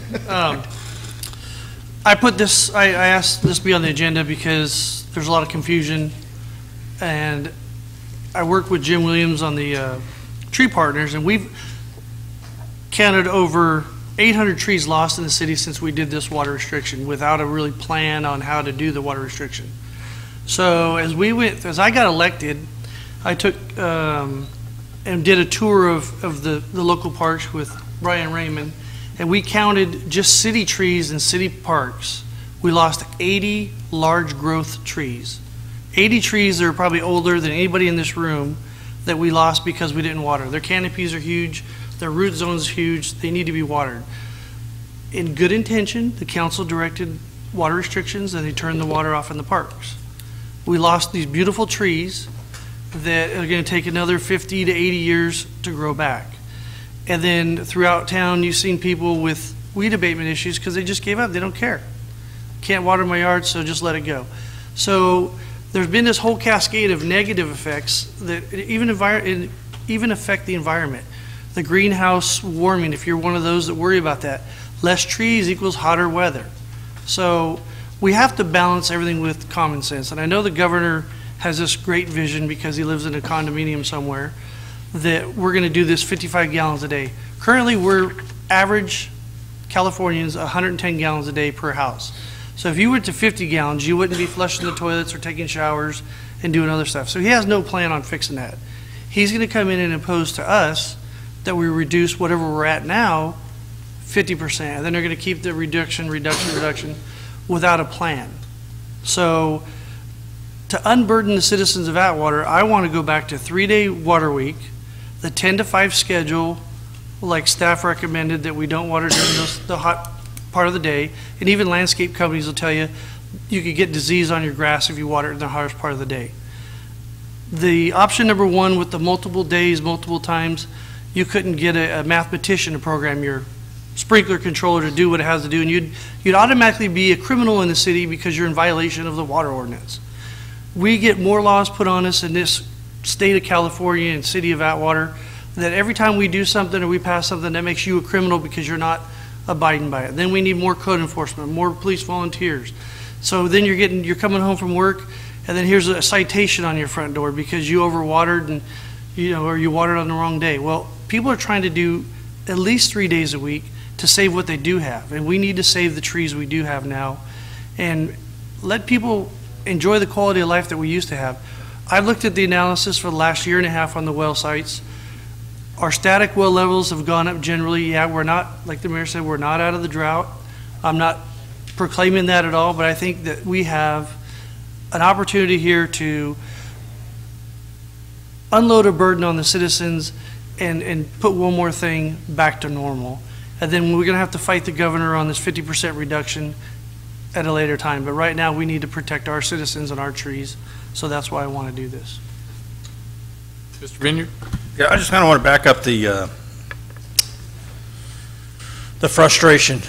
I asked this to be on the agenda because there's a lot of confusion, and I work with Jim Williams on the Tree Partners, and we've counted over 800 trees lost in the city since we did this water restriction without a really plan on how to do the water restriction. So as I got elected, I took and did a tour of the local parks with Brian Raymond, and we counted just city trees and city parks. We lost 80 large growth trees. 80 trees that are probably older than anybody in this room that we lost because we didn't water. Their canopies are huge, their root zone is huge, they need to be watered. In good intention, the council directed water restrictions and they turned the water off in the parks. We lost these beautiful trees that are going to take another 50 to 80 years to grow back. And then throughout town, you've seen people with weed abatement issues because they just gave up. They don't care. Can't water my yard, so just let it go. So there's been this whole cascade of negative effects that even affect the environment. The greenhouse warming, if you're one of those that worry about that, less trees equals hotter weather. So we have to balance everything with common sense. And I know the governor has this great vision because he lives in a condominium somewhere that we're going to do this 55 gallons a day. Currently, we're average Californians 110 gallons a day per house. So if you went to 50 gallons, you wouldn't be flushing the toilets or taking showers and doing other stuff. So he has no plan on fixing that. He's going to come in and impose to us that we reduce whatever we're at now 50%. And then they're going to keep the reduction without a plan. So to unburden the citizens of Atwater, I want to go back to 3-day water week, the 10 to 5 schedule, like staff recommended, that we don't water during the hot part of the day. And even landscape companies will tell you you could get disease on your grass if you water it in the hottest part of the day. The option number 1 with the multiple days, multiple times, you couldn't get a mathematician to program your sprinkler controller to do what it has to do, and you'd automatically be a criminal in the city because you're in violation of the water ordinance. We get more laws put on us in this state of California and city of Atwater that every time we do something or we pass something, that makes you a criminal because you're not abiding by it. Then we need more code enforcement, more police volunteers. So then you're coming home from work, and then here's a citation on your front door because you overwatered and or you watered on the wrong day. Well, people are trying to do at least 3 days a week to save what they do have, and we need to save the trees we do have now and let people enjoy the quality of life that we used to have. I've looked at the analysis for the last year and a half on the well sites. Our static well levels have gone up generally. Yeah, we're not, like the mayor said, we're not out of the drought. I'm not proclaiming that at all, but I think that we have an opportunity here to unload a burden on the citizens and put one more thing back to normal. And then we're going to have to fight the governor on this 50% reduction at a later time. But right now we need to protect our citizens and our trees. So that's why I want to do this. Mr. Vineyard? Yeah, I just kind of want to back up the frustration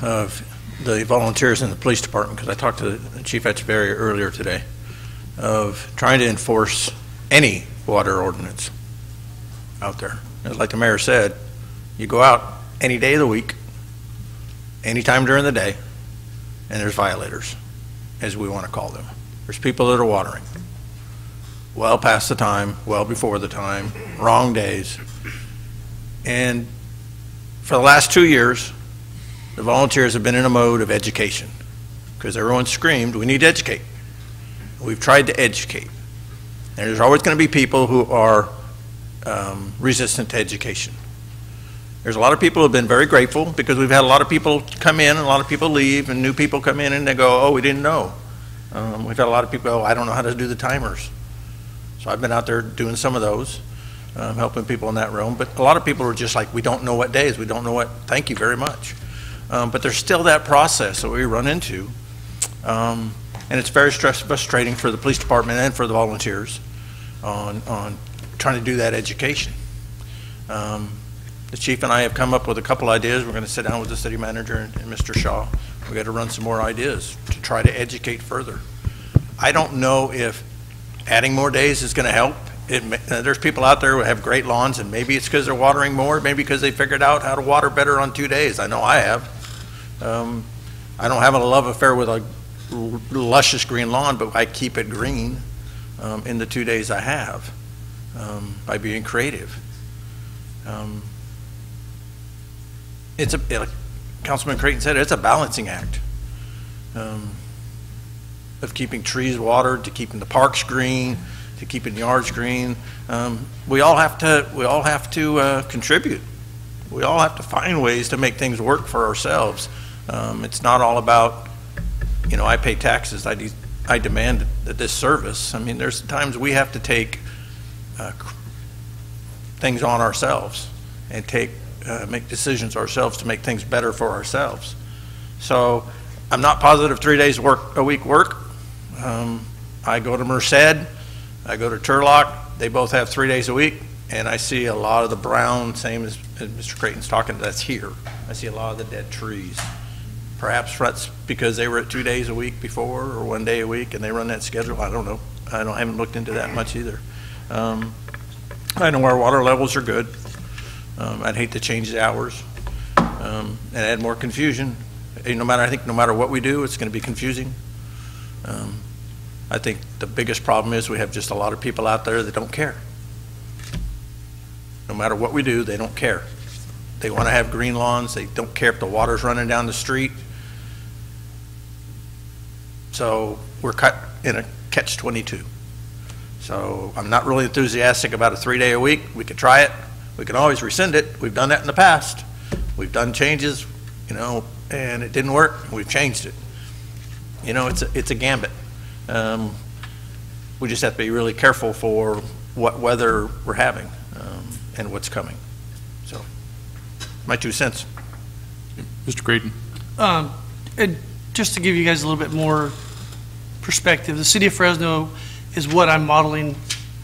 of the volunteers in the police department, because I talked to Chief Echeverria earlier today, of trying to enforce any water ordinance out there. And like the mayor said, you go out any day of the week, anytime during the day, and there's violators, as we want to call them. There's people that are watering well past the time, well before the time, wrong days. And for the last 2 years, the volunteers have been in a mode of education because everyone screamed, we need to educate. We've tried to educate. And there's always going to be people who are resistant to education. There's a lot of people who have been very grateful because we've had a lot of people come in and a lot of people leave and new people come in and they go, oh, we didn't know. We've had a lot of people go, I don't know how to do the timers. So I've been out there doing some of those, helping people in that realm. But a lot of people are just like, we don't know what days, we don't know what, thank you very much. But there's still that process that we run into. And it's very frustrating for the police department and for the volunteers on trying to do that education. The chief and I have come up with a couple ideas. We're going to sit down with the city manager and Mr. Shaw. We've got to run some more ideas to try to educate further. I don't know if adding more days is going to help. There's people out there who have great lawns, and maybe it's because they're watering more, maybe because they figured out how to water better on 2 days. I know I have. I don't have a love affair with a luscious green lawn, but I keep it green in the 2 days I have by being creative. Like Councilman Creighton said, it's a balancing act of keeping trees watered, to keeping the parks green, to keeping yards green. We all have to contribute. We all have to find ways to make things work for ourselves. It's not all about, I pay taxes, I demand this service. I mean, there's times we have to take things on ourselves and make decisions ourselves to make things better for ourselves. So I'm not positive 3 days a week work. I go to Merced, I go to Turlock, they both have 3 days a week, and I see a lot of the brown, same as Mr. Creighton's talking, that's here. I see a lot of the dead trees. Perhaps that's because they were at 2 days a week before, or 1 day a week, and they run that schedule. I don't know. I haven't looked into that much either. I know our water levels are good. I'd hate to change the hours and add more confusion. I think no matter what we do, it's going to be confusing. I think the biggest problem is we have just a lot of people out there that don't care. No matter what we do, they don't care. They want to have green lawns. They don't care if the water's running down the street. So we're cut in a catch-22. So I'm not really enthusiastic about a 3 day a week. We could try it. We can always rescind it. We've done that in the past. We've done changes, and it didn't work. We've changed it. It's a gambit. We just have to be really careful for what weather we're having and what's coming. So, my 2 cents. Mr. Creighton. And just to give you guys a little bit more perspective, the city of Fresno is what I'm modeling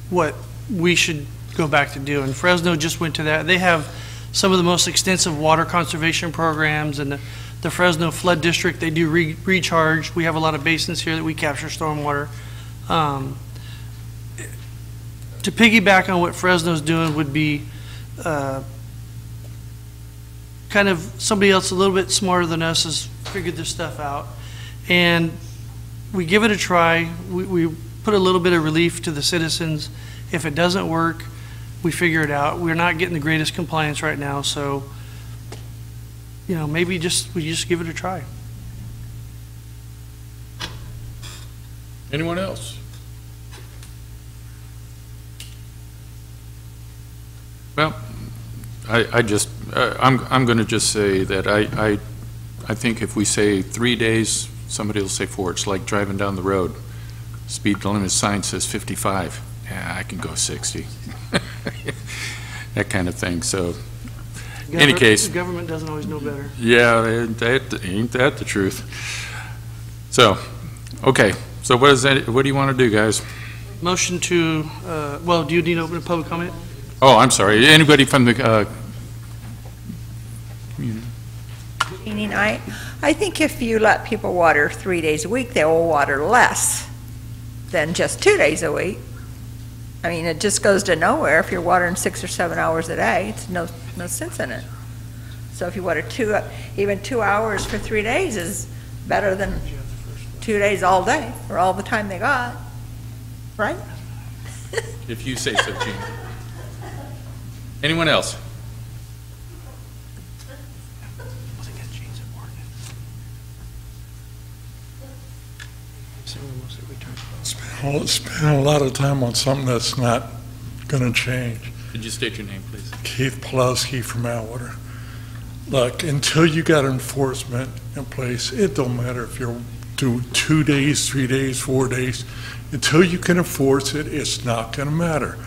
what we should go back to do. And Fresno just went to that. They have some of the most extensive water conservation programs, and the Fresno Flood District, they do recharge. We have a lot of basins here that we capture stormwater. To piggyback on what Fresno's doing would be kind of somebody else a little bit smarter than us has figured this stuff out. And we give it a try. We put a little bit of relief to the citizens. If it doesn't work, we figure it out. We're not getting the greatest compliance right now, so maybe we just give it a try. Anyone else? Well, I'm going to just say that I think if we say 3 days, somebody will say 4. It's like driving down the road. Speed limit sign says 55. Yeah, I can go 60. That kind of thing. So, in any case, the government doesn't always know better. Yeah, ain't that the truth? So, okay. So what do you want to do, guys? Motion to, do you need to open a public comment? Oh, I'm sorry. Anybody from the Meaning, I think if you let people water 3 days a week, they will water less than just 2 days a week. I mean, it just goes to nowhere if you're watering 6 or 7 hours a day. It's no sense in it. So if you water even 2 hours for 3 days is better than 2 days all day or all the time they got, right? If you say so, Gene. Anyone else? Spend a lot of time on something that's not going to change. Could you state your name, please? Keith Pulaski from Atwater. Look, until you got enforcement in place, it don't matter if you're do 2 days, 3 days, 4 days. Until you can enforce it, it's not going to matter.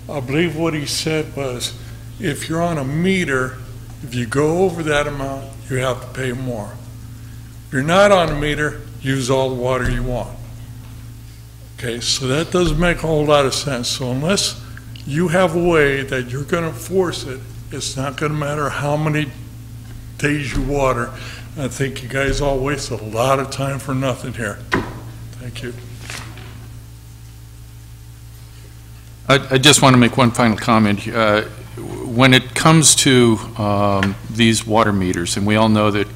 I believe what he said was, if you're on a meter, if you go over that amount, you have to pay more. If you're not on a meter, use all the water you want. Okay, so that doesn't make a whole lot of sense. So unless you have a way that you're going to enforce it, it's not going to matter how many days you water. I think you guys all waste a lot of time for nothing here. Thank you. I just want to make one final comment. When it comes to these water meters, and we all know that,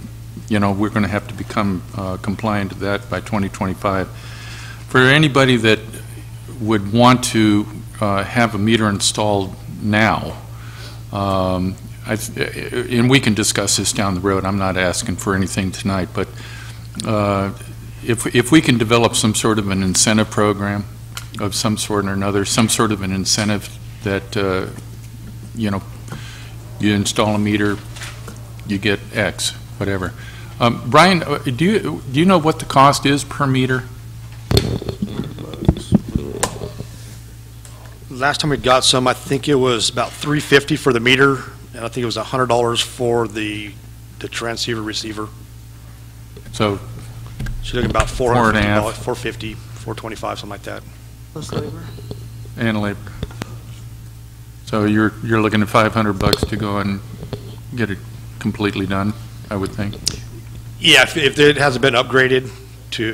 we're going to have to become compliant to that by 2025. For anybody that would want to have a meter installed now, and we can discuss this down the road. I'm not asking for anything tonight, but if we can develop some sort of an incentive program of some sort or another, some sort of an incentive that, you install a meter, you get X, whatever. Brian, do you know what the cost is per meter? Last time we got some, I think it was about $350 for the meter, and I think it was $100 for the transceiver receiver. So she's looking about $450, $450, $425, something like that. Plus labor. And labor. So you're looking at $500 to go and get it completely done, I would think. Yeah, if it hasn't been upgraded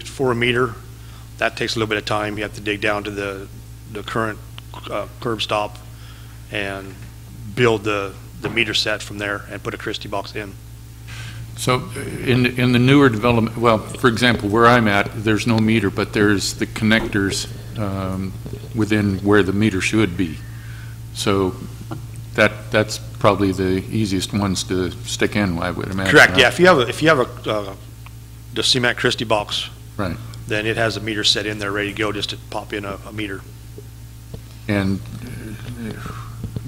for a meter, that takes a little bit of time. You have to dig down to the current curb stop and build the meter set from there and put a Christie box in. So in the newer development, well, for example, where I'm at, there's no meter, but there's the connectors within where the meter should be. So that's probably the easiest ones to stick in, I would imagine. Correct. Right? Yeah. If you have the cement Christie box, right, then it has a meter set in there ready to go, just to pop in a meter. And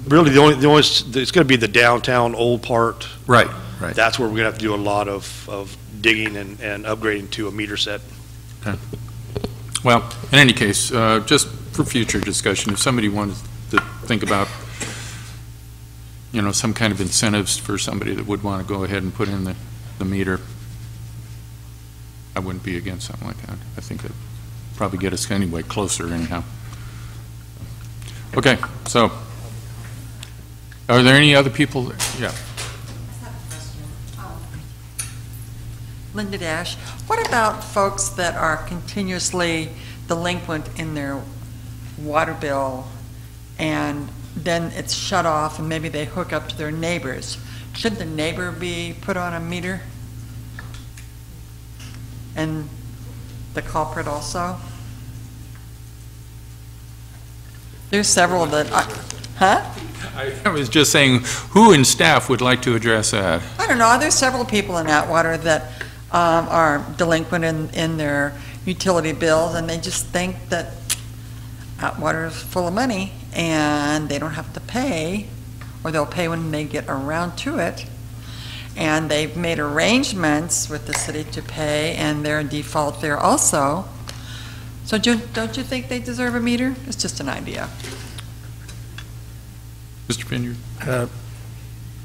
really, the only it's going to be the downtown old part. Right. Right. That's where we're going to have to do a lot of digging and upgrading to a meter set. Okay. Well, in any case, just for future discussion, if somebody wanted to think about, some kind of incentives for somebody that would want to go ahead and put in the meter, I wouldn't be against something like that. I think it'd probably get us anyway closer anyhow. Okay, so are there any other people? Yeah. Linda Dash, what about folks that are continuously delinquent in their water bill and then it's shut off and maybe they hook up to their neighbors. Should the neighbor be put on a meter? And the culprit also? There's several that, huh? I was just saying, who in staff would like to address that? I don't know, there's several people in Atwater that are delinquent in their utility bills, and they just think that Atwater is full of money, and they don't have to pay, or they'll pay when they get around to it. And they've made arrangements with the city to pay, and they're in default there also. So don't you think they deserve a meter? It's just an idea. Mr. Vineyard?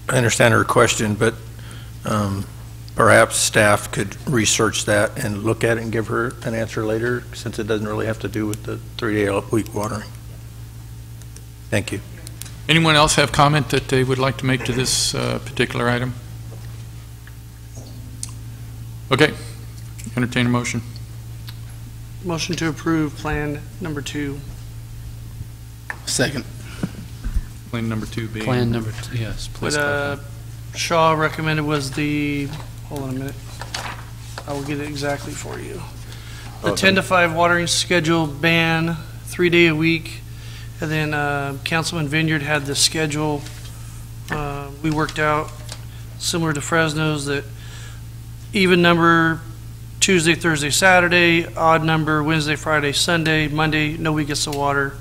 I understand her question, but perhaps staff could research that and look at it and give her an answer later, since it doesn't really have to do with the 3-day-a-week watering. Thank you. Anyone else have comment that they would like to make to this particular item? Okay. Entertain a motion. Motion to approve Plan Number 2. Second. Plan number 2 being? Plan number 2, yes, please. What Shaw recommended was the, hold on a minute, I will get it exactly for you. The 10 to 5 watering schedule ban, 3-day a week, and then Councilman Vineyard had the schedule we worked out, similar to Fresno's, that even number Tuesday, Thursday, Saturday, odd number Wednesday, Friday, Sunday, Monday, no week gets to water,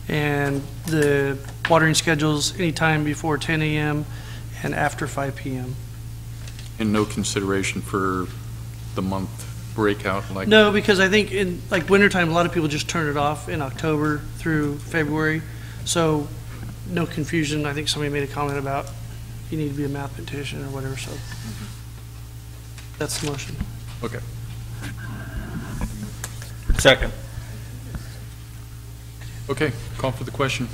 and the watering schedules anytime before 10 a.m. and after 5 p.m. And no consideration for the month breakout? Like No, because I think in like wintertime, a lot of people just turn it off in October through February. So no confusion. I think somebody made a comment about you need to be a mathematician or whatever. So that's the motion. Okay. Second. Okay, call for the question.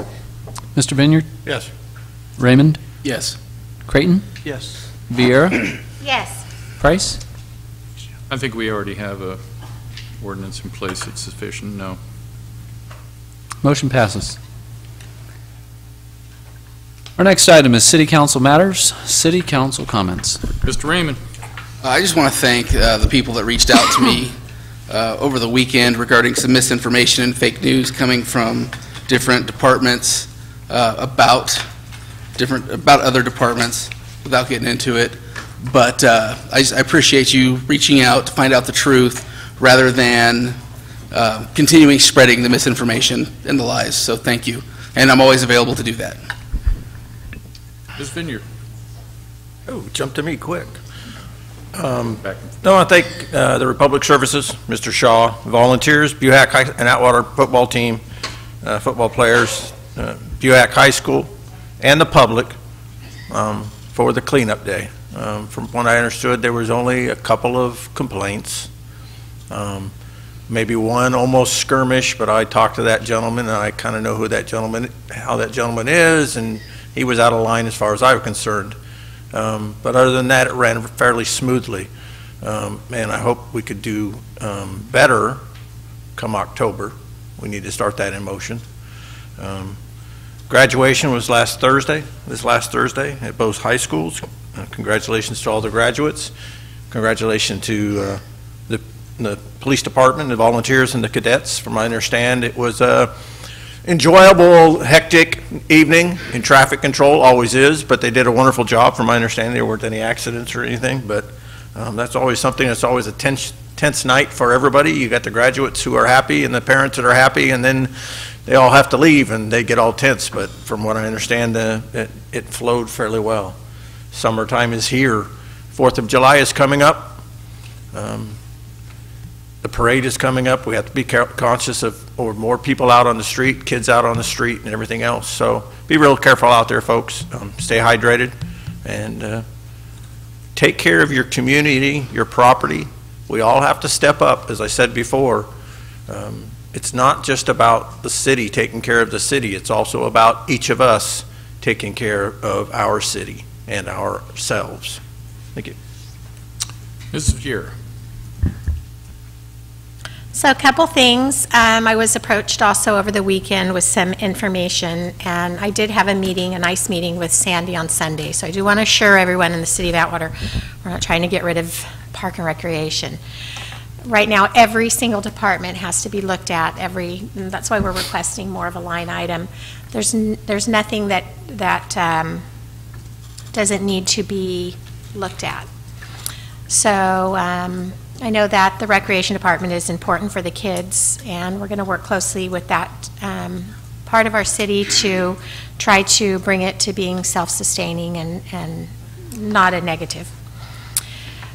Mr. Vineyard? Yes. Raymond? Yes. Creighton? Yes. Vieira? Yes. Price? I think we already have a ordinance in place that's sufficient. No. Motion passes. Our next item is City Council matters. City Council comments. Mr. Raymond. I just want to thank the people that reached out to me over the weekend regarding some misinformation and fake news coming from different departments about other departments, without getting into it. But I appreciate you reaching out to find out the truth rather than continuing spreading the misinformation and the lies. So thank you. And I'm always available to do that. Ms. Vineyard. Oh, jump to me quick. No, I thank the Republic Services, Mr. Shaw, volunteers, Buhack High and Atwater football team, football players, Buhack High School, and the public for the cleanup day. From what I understood, there was only a couple of complaints, maybe one almost skirmish, but I talked to that gentleman, and I kind of know how that gentleman is, and he was out of line as far as I was concerned. But other than that, it ran fairly smoothly, and I hope we could do better come October. We need to start that in motion. Graduation was this last Thursday at both high schools. Congratulations to all the graduates. Congratulations to the police department, the volunteers, and the cadets. From what I understand, it was a enjoyable, hectic evening in traffic control, always is, but they did a wonderful job. From my understanding, there weren't any accidents or anything, but that's always something that's always a tense night for everybody. You got the graduates who are happy and the parents that are happy, and then they all have to leave and they get all tense, but from what I understand, it flowed fairly well. Summertime is here. 4th of July is coming up. The parade is coming up. We have to be conscious of more people out on the street, kids out on the street, and everything else. So be real careful out there, folks. Stay hydrated and take care of your community, your property. We all have to step up, as I said before. It's not just about the city taking care of the city. It's also about each of us taking care of our city and ourselves. Thank you. Mrs. Vieira. So a couple things. I was approached also over the weekend with some information, and I did have a nice meeting with Sandy on Sunday. So I do want to assure everyone in the city of Atwater, we're not trying to get rid of park and recreation. Right now, every single department has to be looked at. That's why we're requesting more of a line item. There's nothing that doesn't need to be looked at. So I know that the recreation department is important for the kids, and we're going to work closely with that part of our city to try to bring it to being self-sustaining and not a negative.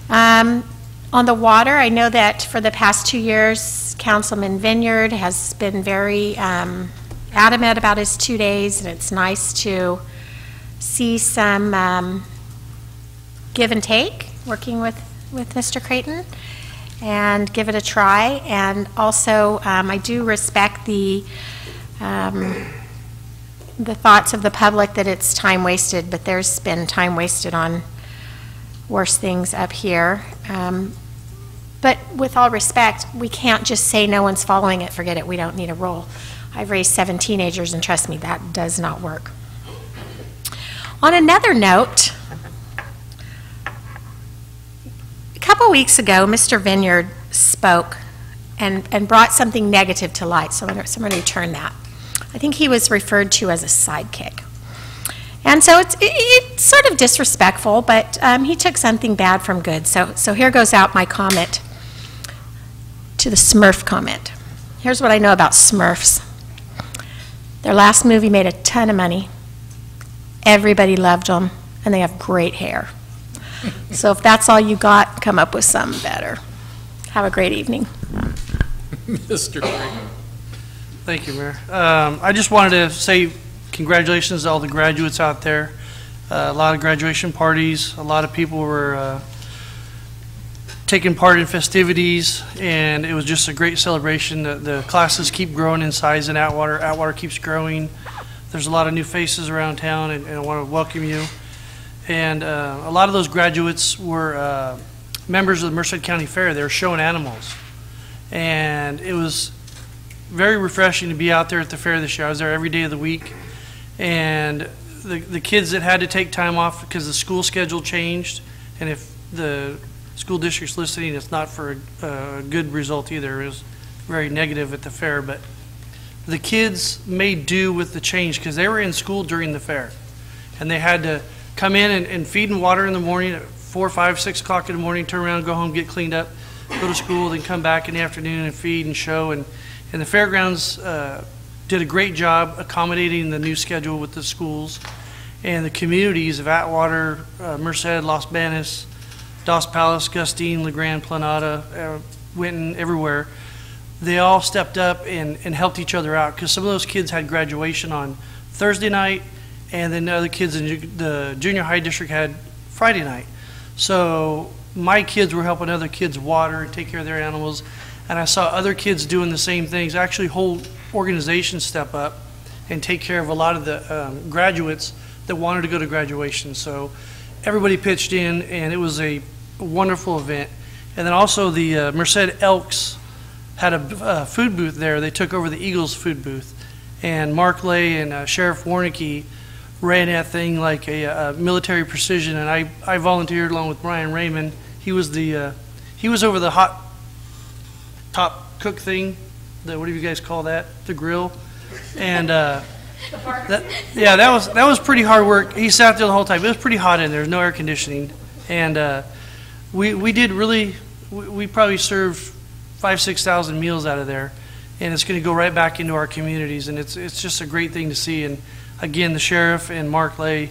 On the water, I know that for the past 2 years, Councilman Vineyard has been very adamant about his 2 days, and it's nice to see some give and take, working with Mr. Creighton, and give it a try. And also, I do respect the thoughts of the public that it's time wasted, but there's been time wasted on worse things up here. But with all respect, we can't just say no one's following it, forget it, we don't need a rule. I've raised 7 teenagers, and trust me, that does not work. On another note, a couple weeks ago, Mr. Vineyard spoke and brought something negative to light, so somebody turn that. I think he was referred to as a sidekick. And so it's sort of disrespectful, but he took something bad from good. So here goes out my comment to the Smurf comment. Here's what I know about Smurfs. Their last movie made a ton of money. Everybody loved them, and they have great hair. So if that's all you got, come up with something better. Have a great evening. Mr. Green. Thank you, Mayor. I just wanted to say congratulations to all the graduates out there. A lot of graduation parties. A lot of people were taking part in festivities, and it was just a great celebration. The classes keep growing in size in Atwater. Atwater keeps growing. There's a lot of new faces around town, and I want to welcome you. And a lot of those graduates were members of the Merced County Fair. They were showing animals. And it was very refreshing to be out there at the fair this year. I was there every day of the week. And the kids that had to take time off because the school schedule changed, and if the school district's listening, it's not for a good result either. It was very negative at the fair, but the kids made do with the change because they were in school during the fair, and they had to come in and feed and water in the morning at 4, 5, 6 o'clock in the morning, turn around, go home, get cleaned up, go to school, then come back in the afternoon and feed and show. And the fairgrounds did a great job accommodating the new schedule with the schools, and the communities of Atwater, Merced, Los Banos, Dos Palace, Gustine, LeGrand, Planada, Winton, everywhere. They all stepped up and helped each other out because some of those kids had graduation on Thursday night, and then the other kids in the junior high district had Friday night. So my kids were helping other kids water and take care of their animals, and I saw other kids doing the same things. Actually, whole organizations step up and take care of a lot of the graduates that wanted to go to graduation. So everybody pitched in, and it was a wonderful event. And then also the Merced Elks had a food booth there. They took over the Eagles food booth, and Mark Lay and Sheriff Warnicki ran that thing like a military precision, and I volunteered along with Brian Raymond. He was over the hot top cook thing, what do you guys call that, the grill, and that was pretty hard work. He sat there the whole time. It was pretty hot in there. There's no air conditioning, and we did really, we probably served 5,000-6,000 meals out of there, and it's going to go right back into our communities, and it's just a great thing to see. And again, the sheriff and Mark Lay,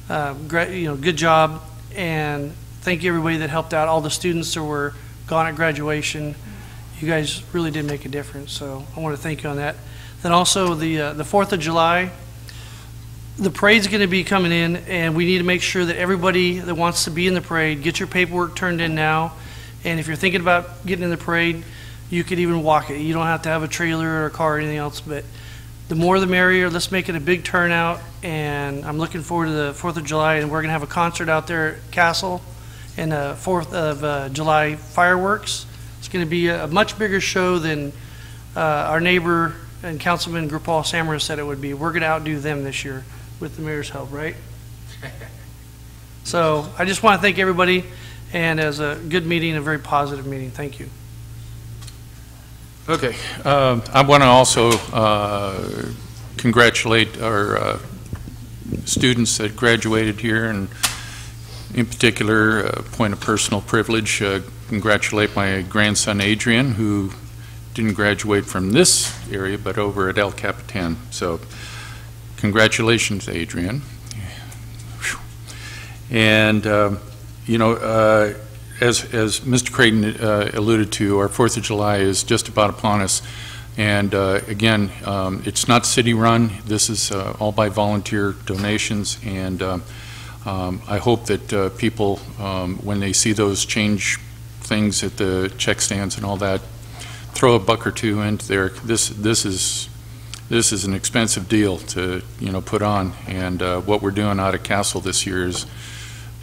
good job, and thank you everybody that helped out, all the students that were gone at graduation. You guys really did make a difference, so I want to thank you on that. Then also the 4th of July, the parade's going to be coming in, and we need to make sure that everybody that wants to be in the parade, get your paperwork turned in now. And if you're thinking about getting in the parade, you could even walk it. You don't have to have a trailer or a car or anything else, but the more the merrier. Let's make it a big turnout, and I'm looking forward to the 4th of July, and we're going to have a concert out there at Castle, and the 4th of July fireworks. It's going to be a much bigger show than our neighbor and Councilman Grupal Samara said it would be. We're going to outdo them this year with the mayor's help, right? So I just want to thank everybody, and as a good meeting, a very positive meeting. Thank you. Okay. I want to also congratulate our students that graduated here, and in particular, point of personal privilege, congratulate my grandson Adrian, who didn't graduate from this area, but over at El Capitan. So congratulations, Adrian. And, you know, as Mr. Creighton alluded to, our 4th of July is just about upon us. And again, it's not city-run. This is all by volunteer donations. And I hope that people, when they see those change things at the check stands and all that, throw a buck or two into there. This is an expensive deal to, you know, put on. And what we're doing out of Castle this year is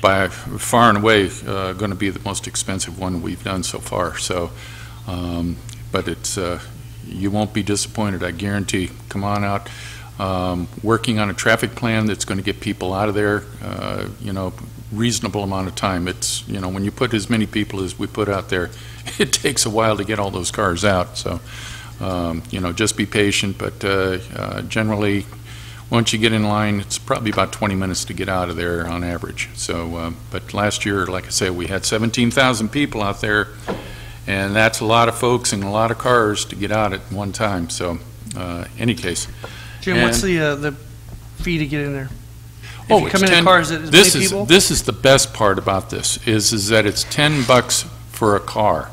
by far and away going to be the most expensive one we've done so far. So, but it's you won't be disappointed, I guarantee. Come on out. Working on a traffic plan that's going to get people out of there, you know, reasonable amount of time. It's, you know, when you put as many people as we put out there, it takes a while to get all those cars out. So, you know, just be patient. But generally, once you get in line, it's probably about 20 minutes to get out of there on average. So, but last year, like I said, we had 17,000 people out there, and that's a lot of folks and a lot of cars to get out at one time. So, any case. Jim, what's the fee to get in there? If Oh, you come in a car, is it this many is people? this is the best part about this is that it's $10 for a car.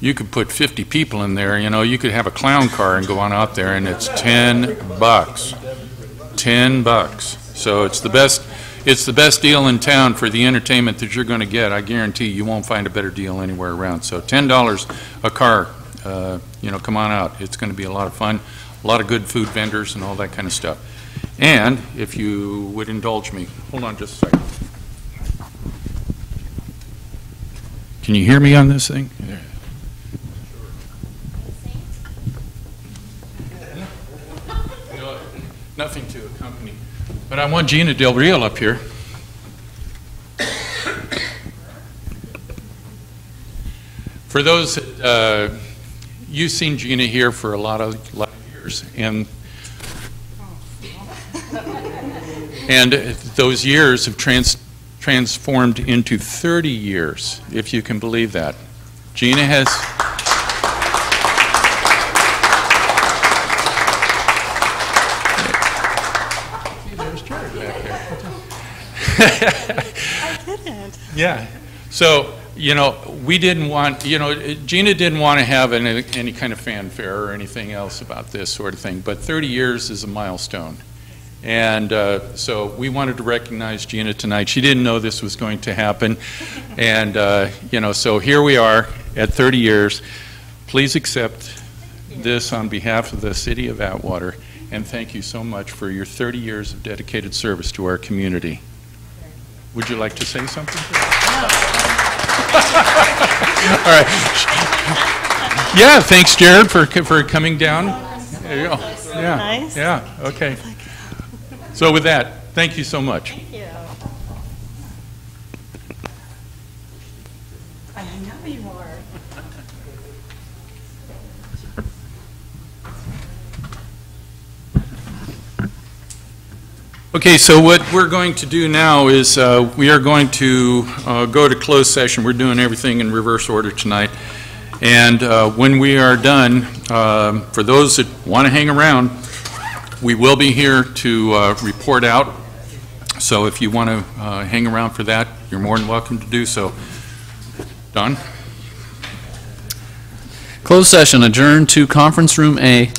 You could put 50 people in there. You know, you could have a clown car and go on out there, and it's $10. $10. So it's the best. It's the best deal in town for the entertainment that you're going to get. I guarantee you won't find a better deal anywhere around. So $10 a car. You know, come on out. It's going to be a lot of fun. A lot of good food vendors and all that kind of stuff. And if you would indulge me, hold on just a second. Can you hear me on this thing? No, nothing to accompany. But I want Gina Del Real up here. For those, you've seen Gina here for a lot of years, and those years have transformed into 30 years, if you can believe that. Gina has... There's Jared back there. I didn't. Yeah. So, you know, we didn't want, you know, Gina didn't want to have any kind of fanfare or anything else about this sort of thing, but 30 years is a milestone. And so we wanted to recognize Gina tonight. She didn't know this was going to happen. And, you know, so here we are at 30 years. Please accept this on behalf of the city of Atwater, and thank you so much for your 30 years of dedicated service to our community. Would you like to say something? All right. Yeah, thanks, Jared, for coming down. There you go. Yeah. Nice. Yeah. Okay. So with that, thank you so much. Thank you. I know you are. Okay, so what we're going to do now is we are going to go to closed session. We're doing everything in reverse order tonight. And when we are done, for those that want to hang around, we will be here to report out. So if you want to hang around for that, you're more than welcome to do so. Don? Closed session adjourned to conference room A.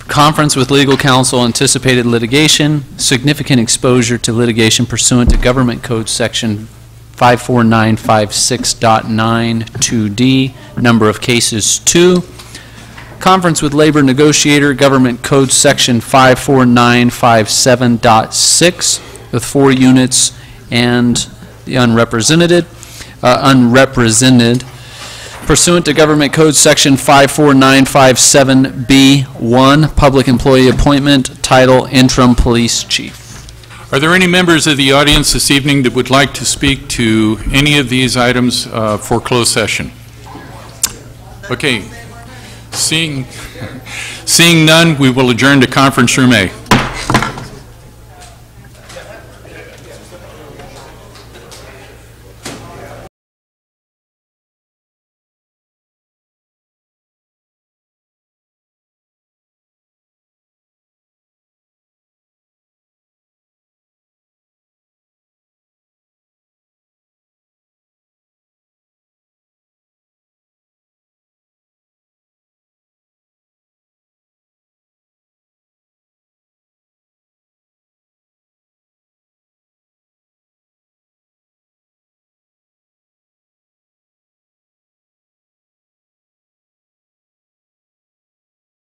Conference with legal counsel, anticipated litigation, significant exposure to litigation pursuant to Government Code Section 54956.9 2D, number of cases 2. Conference with labor negotiator, Government Code Section 54957.6 with 4 units and the unrepresented. Pursuant to Government Code Section 54957B1, Public Employee Appointment, Title Interim Police Chief. Are there any members of the audience this evening that would like to speak to any of these items for closed session? Okay. Seeing none, we will adjourn to conference room A.